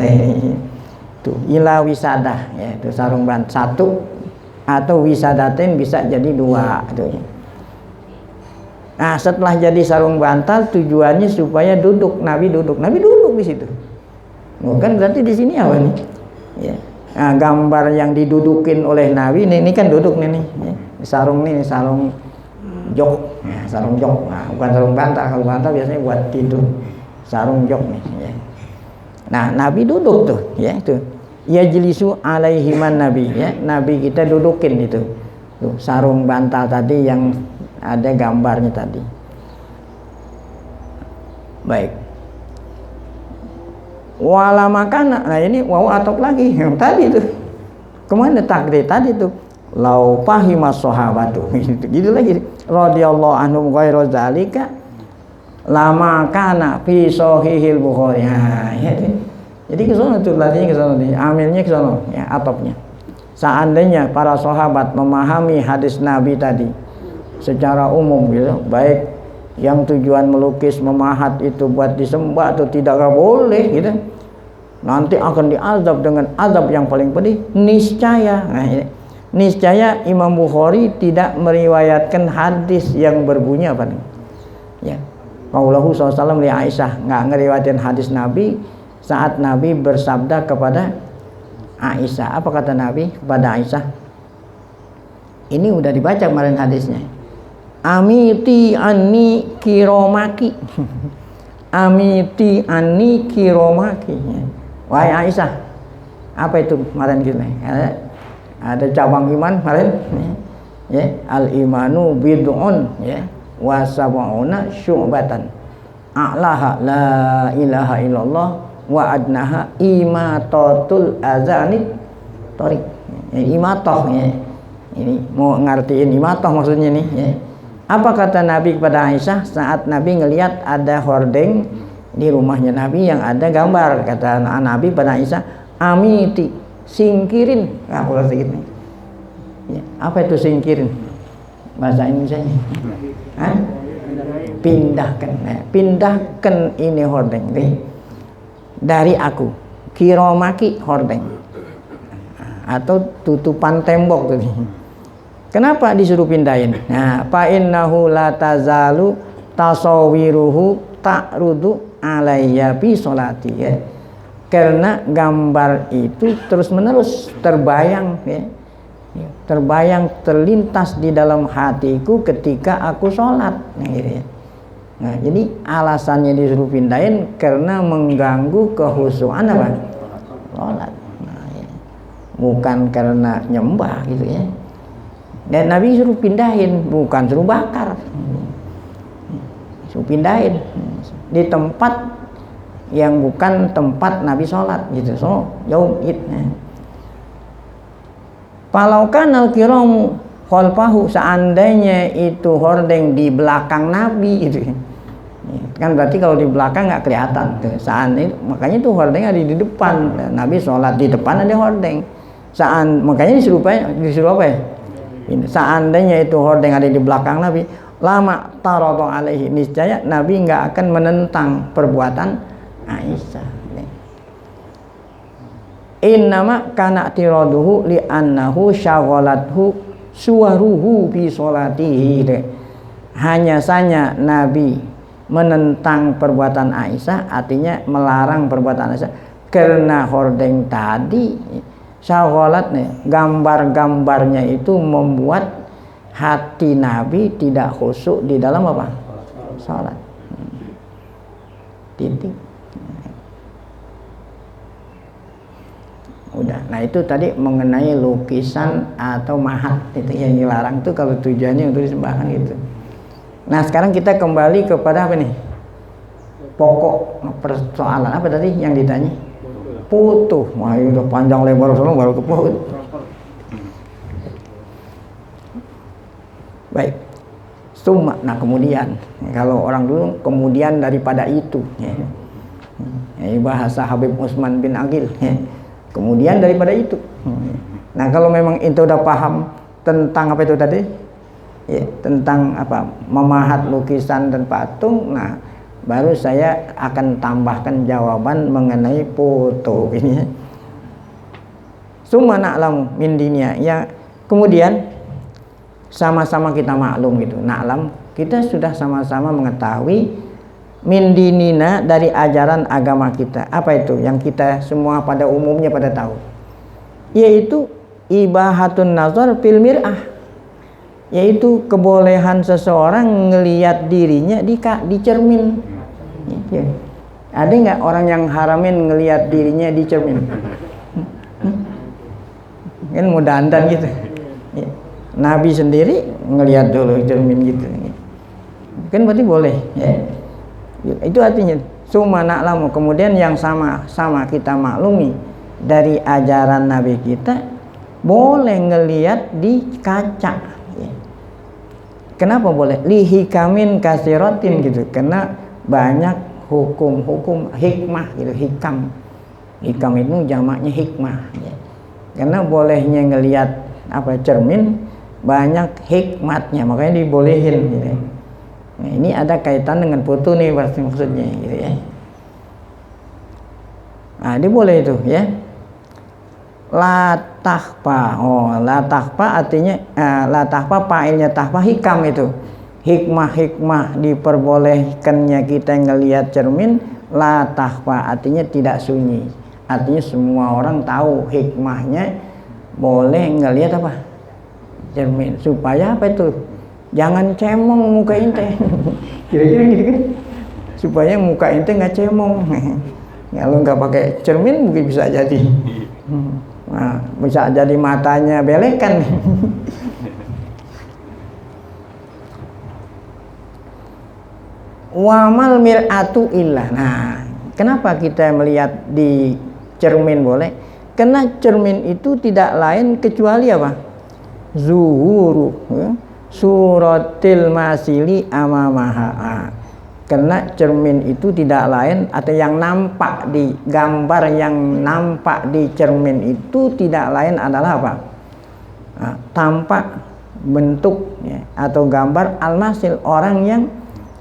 Tuh, ila wisadah, ya, itu sarung bantal satu atau wisadatin bisa jadi dua. Tuh. Nah, setelah jadi sarung bantal tujuannya supaya Nabi duduk di situ. Kan berarti di sini apa nih? Ya. Nah, gambar yang didudukin oleh Nabi ini kan duduk nih. Ya. Sarung jok, ya, sarung jok. Nah, bukan sarung bantal. Kalau bantal biasanya buat tidur. Sarung jok nih. Ya. Nah, Nabi duduk tuh, ya itu. Yajlisu alaihiman Nabi, ya. Nabi kita dudukin itu. Tuh, sarung bantal tadi yang ada gambarnya tadi. Baik. Wala makana. Nah, ini wow atok lagi yang tadi tuh. Kemana takdir tadi tuh? Lau fahimas sahabatu. Gitu lagi. Radhiyallahu anhum ghairu zalika lama kana fi sahihil Bukhari. Ya. Jadi ke sana tuh larinya ke sana nih. Amilnya ke sana, ya, atopnya. Seandainya para sahabat memahami hadis Nabi tadi secara umum gitu, baik yang tujuan melukis memahat itu buat disembah atau tidak, gak boleh gitu, nanti akan diazab dengan azab yang paling pedih, niscaya. Nah, niscaya Imam Bukhari tidak meriwayatkan hadis yang berbunyi apa nih? Ya, Qauluhu SAW li Aisyah, nggak ngeriwayatin hadis Nabi saat Nabi bersabda kepada Aisyah. Apa kata Nabi kepada Aisyah? Ini udah dibaca kemarin hadisnya. Amiti anni kiromaki. Amiti anni kiromaki. Wahai Aisyah, apa itu kemarin gitu? Ada cabang iman kemarin. Ya, al imanu bid'un, ya, wa sab'una syu'batan. A'laha la ilaha illallah wa adnaha imatatul azanit tarik. Ya, imatoh, ya. Ini mau ngertiin imatoh maksudnya nih, ya. Apa kata Nabi kepada Aisyah saat Nabi ngelihat ada hordeng di rumahnya Nabi yang ada gambar? Kata Nabi pada Aisyah, amiti, singkirin. Nah, kalau sedikit nih. Ya, apa itu singkirin? Bahasa Indonesia-nya. Hah? Pindahkan. Nah, pindahkan ini hordeng nih dari aku. Kiromaki hordeng. Atau tutupan tembok tuh. Kenapa disuruh pindahin? Nah, fa innahu la tazalu tasawiruhu ta'rudu alayya fi sholati, ya. Karena gambar itu terus-menerus terbayang, ya. Terbayang, terlintas di dalam hatiku ketika aku sholat. Nah, gitu, ya. Nah, jadi alasannya disuruh pindahin karena mengganggu kehusuan apa? Sholat. Nah, ya. Bukan karena nyembah gitu, ya. Dan Nabi suruh pindahin, bukan suruh bakar. Suruh pindahin di tempat yang bukan tempat Nabi sholat gitu. So jauh itu. Palaukan al-kiramu khalfahu, seandainya itu hordeng di belakang Nabi itu. Kan berarti kalau di belakang nggak kelihatan tuh. Seandainya, makanya tuh hordeng ada di depan. Nabi sholat di depan ada hordeng. Makanya disuruh apa ya? Seandainya itu hordeng ada di belakang Nabi, lama taroto alaihi, niscaya Nabi nggak akan menentang perbuatan Aisyah. Innama kana tiraduhu li annahu syaghalathu suwaruhu fi sholatihi. Hanya saja Nabi menentang perbuatan Aisyah, artinya melarang perbuatan Aisyah karena hordeng tadi syaghalat nih, gambar-gambarnya itu membuat hati Nabi tidak khusyuk di dalam apa? Salat. Titik. Udah. Nah itu tadi mengenai lukisan atau mahat itu yang dilarang tuh kalau tujuannya untuk disembahkan gitu. Nah sekarang kita kembali kepada apa nih? Pokok persoalan apa tadi yang ditanya? Foto. Wah ini udah panjang lebar baru ke foto. Baik. Summa. Nah kemudian kalau orang dulu kemudian daripada itu ya. Bahasa Habib Utsman bin Aqil ya. Kemudian daripada itu. Nah kalau memang itu udah paham tentang apa itu tadi ya, tentang apa memahat lukisan dan patung, nah baru saya akan tambahkan jawaban mengenai foto ini. Summa na'lam min dinia ya, kemudian sama-sama kita maklum gitu, na'lam kita sudah sama-sama mengetahui min dinina dari ajaran agama kita. Apa itu yang kita semua pada umumnya pada tahu? Yaitu ibahatun nazar fil mir'ah. Yaitu kebolehan seseorang ngelihat dirinya di cermin. Ya. Ada nggak orang yang haramin ngelihat dirinya di cermin? Kan mau dandan gitu. Ya. Nabi sendiri ngelihat dulu cermin gitu. Kan berarti boleh ya. Itu artinya summa na'lamu, kemudian yang sama-sama kita maklumi dari ajaran Nabi kita boleh ngelihat di kaca ya. Kenapa boleh? Lihikamin kasiratin gitu, karena banyak hukum-hukum hikmah gitu, hikam itu jamaknya hikmah ya. Karena bolehnya ngelihat apa cermin banyak hikmatnya, makanya dibolehin gitu. Nah, ini ada kaitan dengan foto nih pasti maksudnya gitu ya. Nah, dia boleh itu ya. La tahpa. Oh, la tahpa artinya la tahpa fa'ilnya tahpa hikam itu. Hikmah-hikmah diperbolehkannya kita ngelihat cermin, la tahpa artinya tidak sunyi. Artinya semua orang tahu hikmahnya boleh ngelihat apa? Cermin supaya apa itu? Jangan cemong muka ente. Kira-kira gitu kan, supaya muka ente nggak cemong. Kalau nggak pakai cermin mungkin bisa jadi nah, bisa jadi matanya belekan. Wamal mir'atu illah. Nah kenapa kita melihat di cermin boleh? Karena cermin itu tidak lain kecuali apa? Zuhuru ya? Suratil masili amamaha. Karena cermin itu tidak lain atau yang nampak di gambar yang nampak di cermin itu tidak lain adalah apa? Nah, tampak bentuk ya, atau gambar almasil orang yang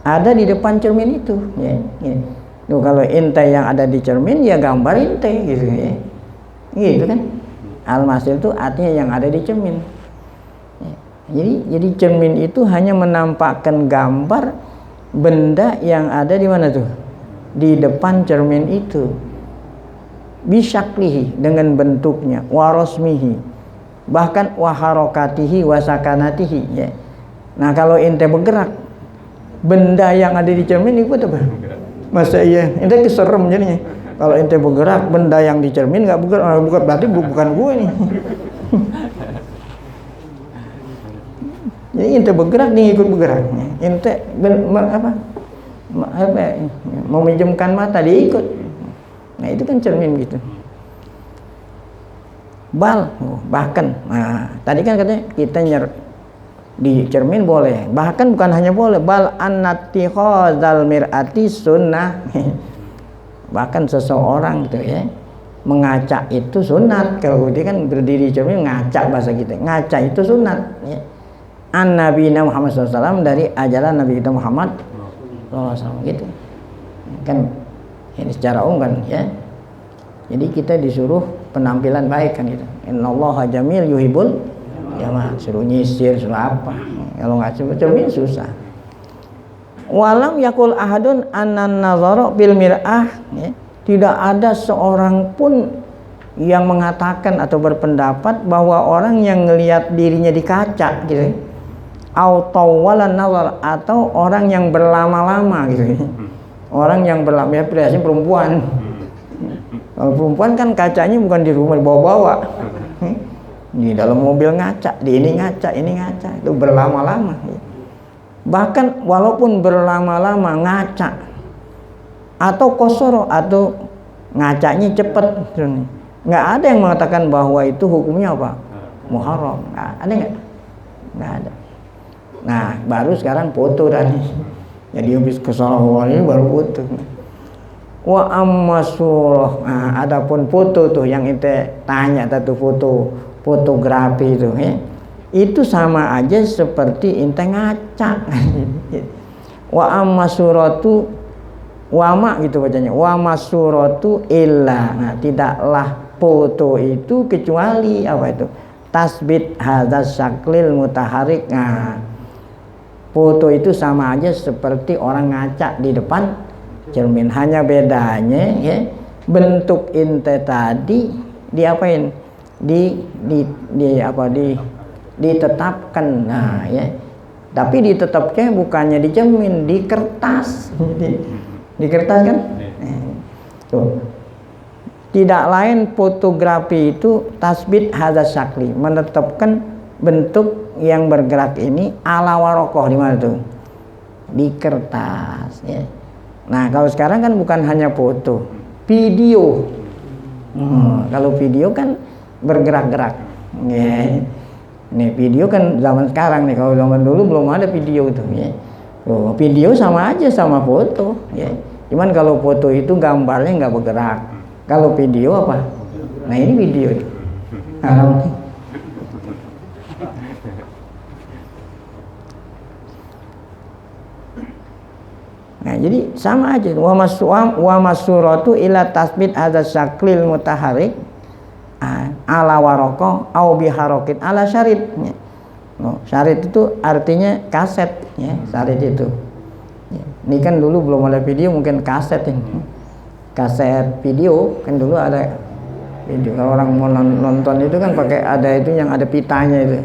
ada di depan cermin itu ya, ya. Tuh, kalau ente yang ada di cermin ya gambar ente gitu ya. Gitu kan? Almasil itu artinya yang ada di cermin. Jadi cermin itu hanya menampakkan gambar benda yang ada di mana tuh? Di depan cermin itu. Bisyaklihi dengan bentuknya, warosmihi, bahkan waharokatihi wasakanatihi ya. Nah kalau ente bergerak, benda yang ada di cermin itu apa? Masa iya, ente keserem jadinya. Kalau ente bergerak, benda yang di cermin nggak bergerak, berarti bukan gue nih. Jadi ente bergerak dia ikut bergerak. Ente mau minjamkan mata dia ikut. Nah itu kan cermin gitu. Bahkan tadi kan katanya kita di cermin boleh. Bahkan bukan hanya boleh, bal annatikhadzal mir'ati sunnah. Bahkan seseorang gitu ya mengaca itu sunat. Kalau dia kan berdiri di cermin ngaca bahasa kita. Ngaca itu sunat ya. An Nabi Muhammad SAW, dari ajaran Nabi kita Muhammad SAW gitu kan, ini secara umum kan ya. Jadi kita disuruh penampilan baik kan gitu. Innallaha jamil yuhibbul jamal. Suruh nyisir, suruh apa. Kalau nggak cermin susah. Walam yakul ahadun anan nazara bil mir'ah, ya. Tidak ada seorang pun yang mengatakan atau berpendapat bahwa orang yang ngelihat dirinya di kaca gitu, autawalan nazar, atau orang yang berlama-lama gitu. Orang yang berlama, ya biasanya perempuan. Kalau perempuan kan kacanya bukan di rumah, dibawa-bawa. Di dalam mobil ngaca, di ini ngaca, itu berlama-lama. Bahkan walaupun berlama-lama ngaca atau kosoro atau ngacanya cepet, nggak ada yang mengatakan bahwa itu hukumnya apa? Muharram. Ada nggak? Nggak ada. Nah, baru sekarang foto tadi. Jadi habis kesalahan ini baru foto. Wa amma surah. Nah, adapun foto tuh yang ente tanya tadi, fotografi itu, ya. Itu sama aja seperti ente ngaca. Wa amma suratu wama gitu bacanya. Wa masuratu illa. Nah, tidaklah foto itu kecuali apa itu? Tasbit hadzal syaklil mutaharik. Nah, foto itu sama aja seperti orang ngaca di depan cermin. Hanya bedanya, ya, bentuk ente tadi diapain? Ditetapkan. Nah, ya. Tapi ditetapnya bukannya di cermin, di kertas. Di kertas kan? Tuh. Tidak lain fotografi itu tasbit hadzal syakli, menetapkan bentuk yang bergerak ini ala warokoh. Di mana tuh? Di kertas, ya. Nah, kalau sekarang kan bukan hanya foto, video. Kalau video kan bergerak-gerak, ya. Nih video kan zaman sekarang nih, kalau zaman dulu belum ada video itu, ya. Loh, video sama aja sama foto, ya. Cuman kalau foto itu gambarnya nggak bergerak, kalau video apa? Nah, ini video itu. Nah, jadi sama aja. Wa masuratu ila tasbit hadza syaklil mutaharik ala waraqah au biharokin ala syarit. Syarit itu artinya kaset, ya, syarit itu. Ya. Ini kan dulu belum ada video, mungkin kaset ini. Kaset video kan dulu ada video. Kalau orang mau nonton itu kan pakai ada itu yang ada pitanya itu.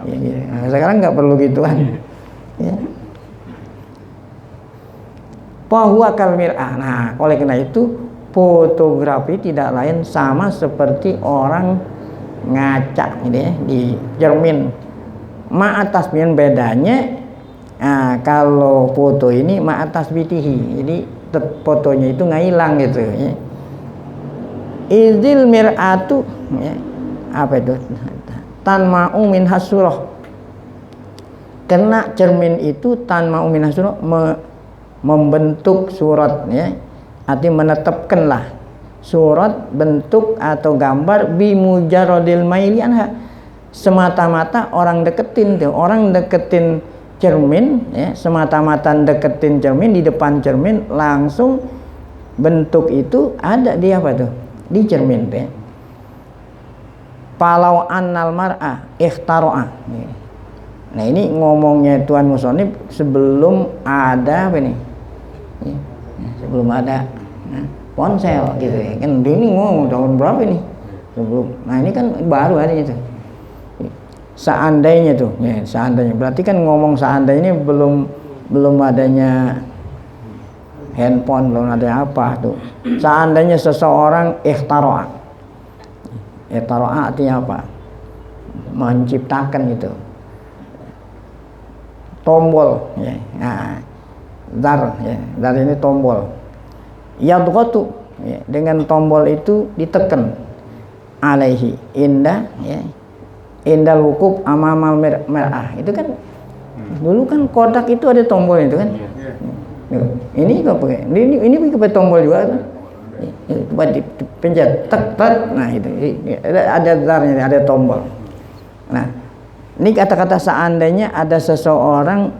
Ya, ya. Nah, sekarang nggak perlu gituan. Ya. Bahwa kalmir'ah. Nah, oleh karena itu fotografi tidak lain sama seperti orang ngaca gitu, ya, di cermin. Ma'atasbih, bedanya, nah, kalau foto ini ma'atasbitihi, jadi fotonya itu nggak hilang gitu, ya. Izil mir'atu, ya, apa itu? Tanma'u min hasurah. Kena cermin itu tanma'u min hasurah, membentuk surat, ya. Artinya menetapkanlah surat, bentuk atau gambar bimujarodil maili anha, semata-mata orang deketin tuh, orang deketin cermin, ya, semata-mata deketin cermin, di depan cermin langsung bentuk itu ada di apa tuh, di cermin tuh, ya. Palau annal mar'a ikhtaro'a. Nah, ini ngomongnya Tuan Musonib sebelum ada apa nih, ya, sebelum ada ponsel gitu, ya. Kan ini ngomong tahun berapa nih sebelum. Nah, ini kan baru adanya tuh. Seandainya tuh, ya, seandainya berarti kan ngomong seandainya ini belum adanya handphone, belum ada apa tuh. Seandainya seseorang ikhtaro'a. Ikhtaro'a artinya apa? Menciptakan gitu. Tombol, ya. Nah, zar, ya. Zar ini tombol. Yadghatu, ya, dengan tombol itu ditekan alaihi indah, ya, indal wukuf amamal mer'ah. Itu kan dulu kan kodak itu ada tombol itu kan. Ini juga pakai. Ini pakai tombol juga kan. Coba dipencet tek. Nah, itu ada zarnya, ada tombol. Nah, ini kata-kata seandainya ada seseorang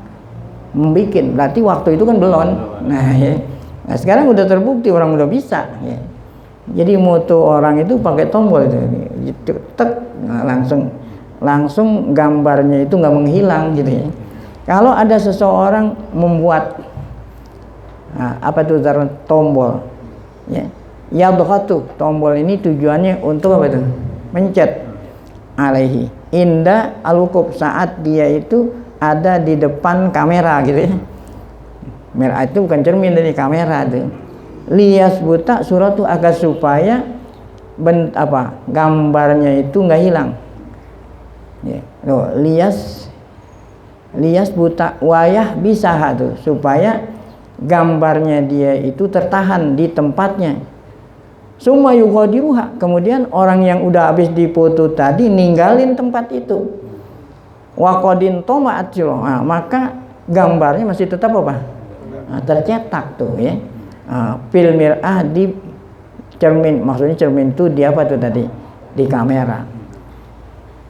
membikin, berarti waktu itu kan belum. Nah, ya. Nah, sekarang udah terbukti orang udah bisa, ya. Jadi moto orang itu pakai tombol itu, tek, nah, langsung gambarnya itu nggak menghilang gitu ya. Kalau ada seseorang membuat apa itu tombol, ya tuh tombol ini tujuannya untuk apa itu? Mencet alaihi inda al-wukuf, saat dia itu ada di depan kamera gitu ya. Merah itu bukan cermin dari kamera tuh. Lias buta surat itu agar supaya gambarnya itu nggak hilang. Ya, loh, lias buta wayah bisa tuh supaya gambarnya dia itu tertahan di tempatnya. Summa yughadiruha, kemudian orang yang udah habis dipoto tadi ninggalin tempat itu. Waqadin toma'at, maka gambarnya masih tetap apa? Tercetak tuh ya. Fil mir'ah, di cermin, maksudnya cermin itu di apa tuh tadi? Di kamera.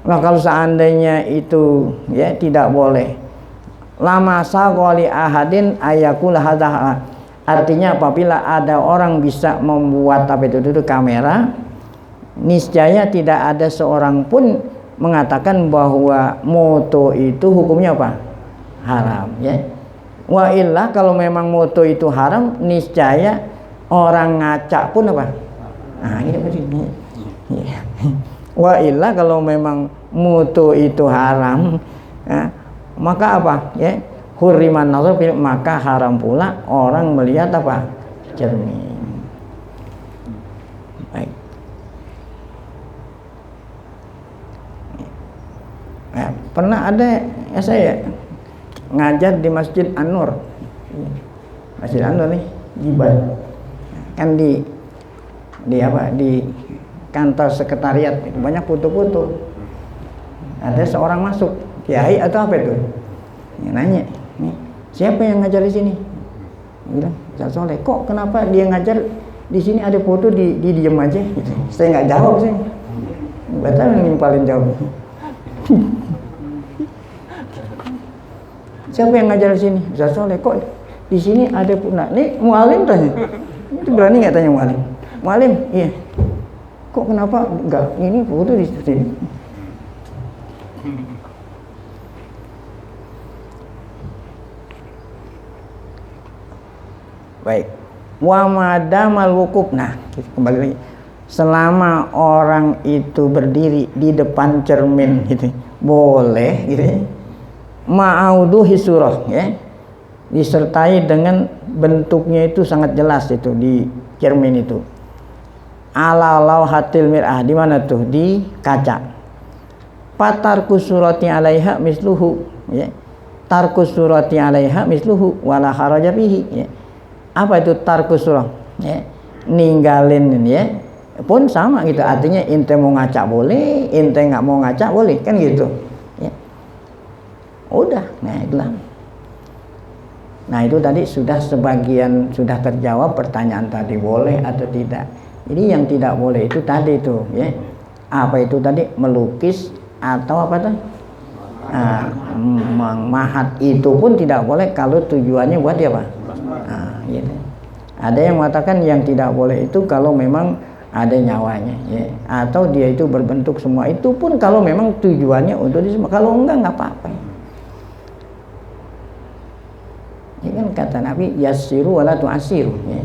Nah kalau seandainya itu ya tidak boleh, lama sagoli ahadin ayakul hadha, artinya apabila ada orang bisa membuat apa itu kamera, niscaya tidak ada seorang pun mengatakan bahwa moto itu hukumnya apa? Haram ya. Wa illa, kalau memang moto itu haram, niscaya orang ngaca pun apa? Ini begini. Ya. Wa illa, kalau memang moto itu haram, maka apa? Ya, hurriman nazar, maka haram pula orang melihat apa? Cermin. Baik. Pernah ada saya ngajar di Masjid An-Nur. Masjid An-Nur nih, Jiban. Kan di kantor sekretariat itu banyak foto-foto. Ada seorang masuk, kiai atau apa itu? Nanya, nih, siapa yang ngajar di sini? Bilang, Ustaz Soleh. Kok kenapa dia ngajar di sini ada foto, di diem aja? Gitu. Saya nggak jawab sih. Betul yang paling jawab. Siapa yang ngajar di sini? Ustaz Soleh. Kok di sini ada punah? Nih mualim tanya. Itu berani nggak tanya mualim? Mualim, iya. Kok kenapa enggak ini foto di sini? Baik. Wa madamal wukuf. Nah, kembali lagi. Selama orang itu berdiri di depan cermin gitu, boleh gitu ya. Ma'auduhi surah ya, disertai dengan bentuknya itu sangat jelas itu di cermin itu. Ala lauhatil mir'ah, di mana tuh? Di kaca. Patarku surati alaiha misluhu ya. Tarku surati alaiha misluhu wala haraja bihi ya. Apa itu tarku surah ya? Ninggalin ya. Pun sama gitu, artinya ente mau ngaca boleh, ente nggak mau ngaca boleh, kan gitu ya. Udah, nah itulah. Nah itu tadi sudah sebagian sudah terjawab pertanyaan tadi, boleh atau tidak. Jadi yang tidak boleh itu tadi itu ya. Apa itu tadi? Melukis atau apa tuh? Mahat itu pun tidak boleh kalau tujuannya buat dia apa? Gitu. Ada yang mengatakan yang tidak boleh itu kalau memang ada nyawanya ya. Atau dia itu berbentuk semua, itu pun kalau memang tujuannya untuk disembah. Kalau enggak apa-apa. Ini kan kata Nabi, yassiru wala tu'assiru ya.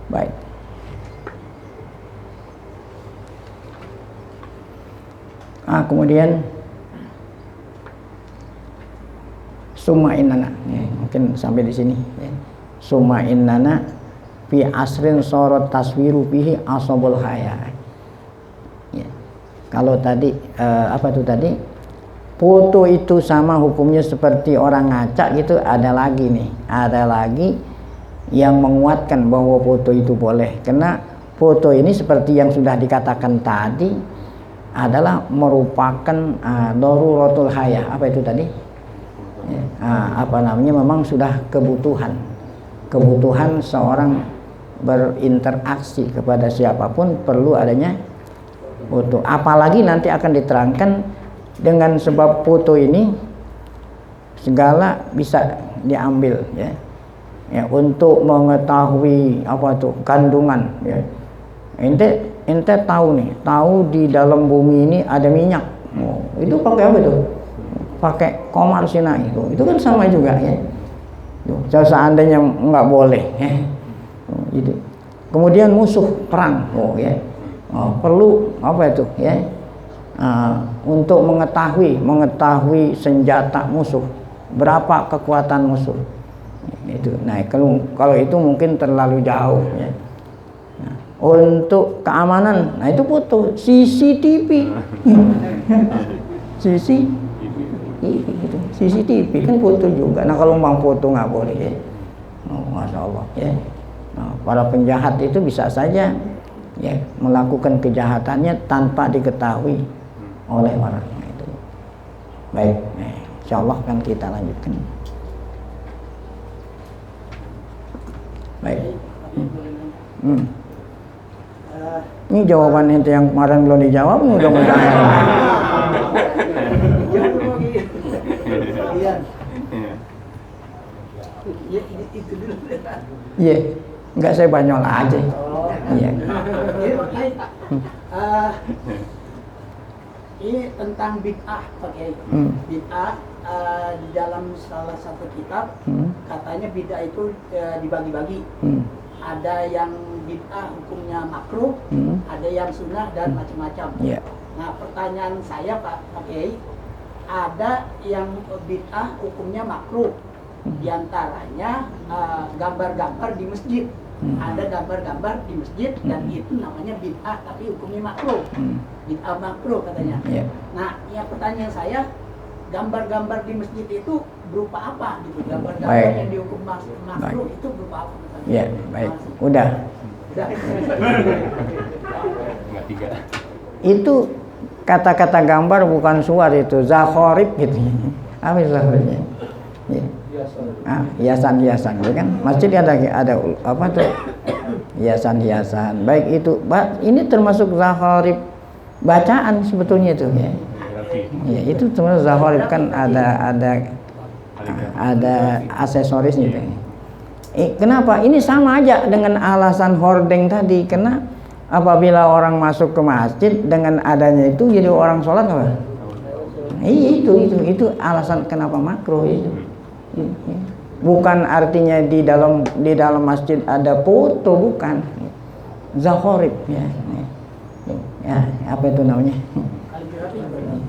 Baik. Kemudian summa innana ya, mungkin sampai di sini ya. Summa innana fi asrin sorot taswiru fihi asabul haya ya. Kalau tadi apa itu tadi? Foto itu sama hukumnya seperti orang ngaca gitu. Ada lagi nih, ada lagi yang menguatkan bahwa foto itu boleh, karena foto ini seperti yang sudah dikatakan tadi adalah merupakan daruratul hayah. Apa itu tadi ya, apa namanya, memang sudah kebutuhan seorang berinteraksi kepada siapapun perlu adanya foto. Apalagi nanti akan diterangkan dengan sebab foto ini segala bisa diambil ya. ya, untuk mengetahui apa tuh kandungan ya. Ente tahu nih, tahu di dalam bumi ini ada minyak. Oh, itu pakai apa tuh? Pakai komar Sinai itu kan sama juga ya. Seandainya nggak boleh ya. Itu. Kemudian musuh perang, ya. Perlu apa itu ya? Untuk mengetahui senjata musuh, berapa kekuatan musuh. Itu. Nah, kalau itu mungkin terlalu jauh ya. Untuk keamanan, nah itu foto CCTV. CCTV kan foto juga. Nah kalau mau foto nggak boleh ya. Masya Allah ya. Nah, para penjahat itu bisa saja ya melakukan kejahatannya tanpa diketahui oleh orang itu. Baik, insya Allah kan kita lanjutkan. Baik. Ini jawaban ente yang kemarin belum dijawab, mudah-mudahan. Iya, enggak saya banyol aja. Iya. Ini tentang bid'ah, pakai bid'ah di dalam salah satu kitab katanya bid'ah itu dibagi-bagi. Ada yang bid'ah hukumnya makruh, ada yang sunnah dan macam-macam. Yeah. Nah, pertanyaan saya Pak Kiai, ada yang bid'ah hukumnya makruh, diantaranya gambar-gambar di masjid. Ada gambar-gambar di masjid dan itu namanya bid'ah tapi hukumnya makruh. Bid'ah makruh katanya. Yeah. Nah, yang pertanyaan saya, gambar-gambar di masjid itu berupa apa gitu? Gambar-gambar yang dihukum makruh itu berupa apa? Ya, baik. Udah. Itu kata-kata gambar bukan suar itu, zakharib gitu. Apa itu zakharibnya? Ya. Hiasan-hiasan, ya kan? Masjid ada apa tuh? Hiasan-hiasan. Baik itu, ini termasuk zakharib bacaan sebetulnya itu ya. Ya, itu termasuk zakharib kan ada aksesorisnya itu. Kenapa? Ini sama aja dengan alasan hordeng tadi. Karena apabila orang masuk ke masjid dengan adanya itu jadi orang sholat apa? Itu alasan kenapa makruh itu. Bukan artinya di dalam masjid ada foto, bukan. Zakharib ya. Ya, apa itu namanya?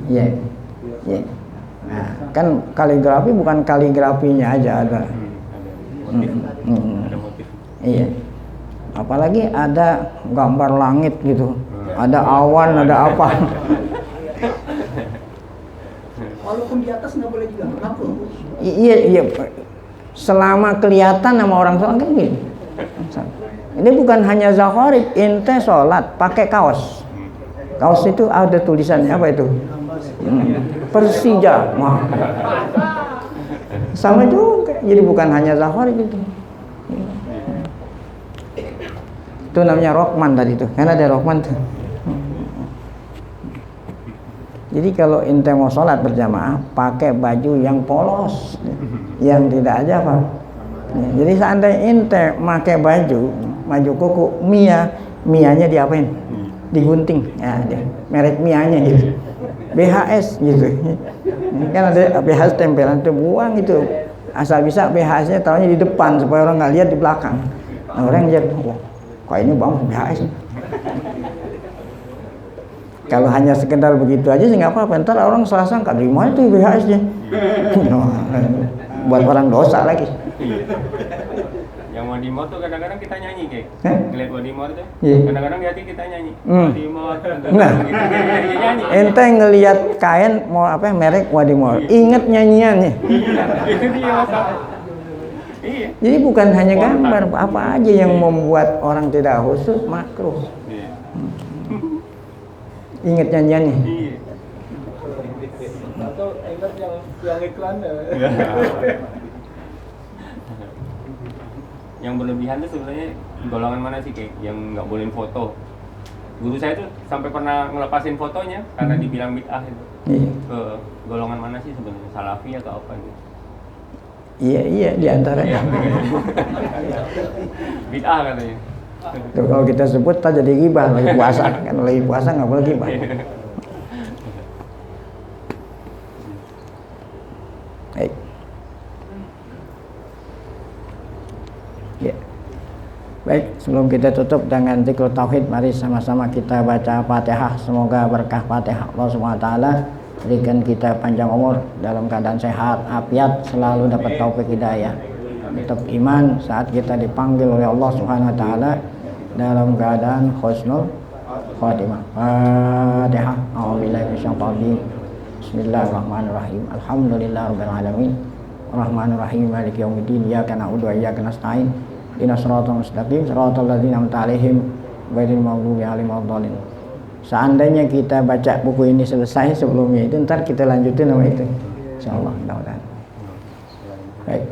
Ya. Ya. Nah, kan kaligrafi bukan kaligrafinya aja ada. Ada motif. Iya. Apalagi ada gambar langit gitu. Ada awan, ada apa. Walaupun di atas nggak boleh juga makruh. Iya. Selama kelihatan sama orang sholat kan gitu. Ini bukan hanya zakharib, ente sholat pakai kaos. Kaos itu ada tulisannya apa itu? Persija. Wah. Sama juga. Jadi bukan hanya zakharib itu. Itu namanya rokman tadi tuh. Kan ada rokman tuh. Jadi kalau ente mau sholat berjamaah pakai baju yang polos, yang tidak aja apa. Jadi seandainya ente pakai baju kuku Mia-nya diapain? Digunting. Ya, merek Mia-nya gitu. BHS gitu. Kan ada BHS tempelan itu buang itu. Asal bisa BHS-nya taruhnya di depan supaya orang nggak lihat di belakang. Nah, orang lihat, wah, kok ini bang BHS. Kalau hanya sekedar begitu aja sih nggak apa-apa. Ntar orang salah sangka dari mana itu BHS-nya. Buat orang dosa lagi. Yang Wadimor tuh kadang-kadang kita nyanyi kayak. Ngeliat Wadimor tuh. Yeah. Kadang-kadang di hati kita nyanyi. Wadimor. Nah, nyanyi. ente ngelihat kain mau apa merek Wadimor, inget nyanyiannya. Itu dia masalah. Iya. Jadi bukan hanya gambar, apa aja yang membuat orang tidak khusyuk makruh. Iya. Ingat nyanyiannya. Iya. Atau ingat yang iklan ya. Yang berlebihan tuh sebenarnya golongan mana sih kayak yang nggak bolehin foto? Guru saya tuh sampai pernah ngelepasin fotonya karena dibilang bid'ah itu. Iya. Ke golongan mana sih sebenarnya? Salafi atau apa gitu? Iya di antaranya. Bid'ah katanya. Tuh, kalau kita sebut tak jadi ghibah lagi puasa kan, lagi puasa nggak boleh ghibah. Baik. Ya. Baik, sebelum kita tutup dengan zikrul tauhid, mari sama-sama kita baca Fatihah. Semoga berkah Fatihah Allah Subhanahu wa taala berikan kita panjang umur dalam keadaan sehat, afiat, selalu dapat taufik hidayah. Tetap iman saat kita dipanggil oleh Allah Subhanahu wa taala dalam keadaan husnul khatimah. Fatihah. A'udzubillahi minasyaitonir rajim. Bismillahirrahmanirrahim. Alhamdulillahirabbil alamin. Arrahmanirrahim. Maliki yaumiddin. Iyyaka na'budu wa iyyaka nasta'in. Ihdinas siratal mustaqim. Siratal ladzina an'amta 'alaihim ghairil maghdubi 'alaihim waladdallin. Seandainya kita baca buku ini selesai sebelumnya itu, ntar kita lanjutin sama itu. Insyaallah, mudah-mudahan. Baik.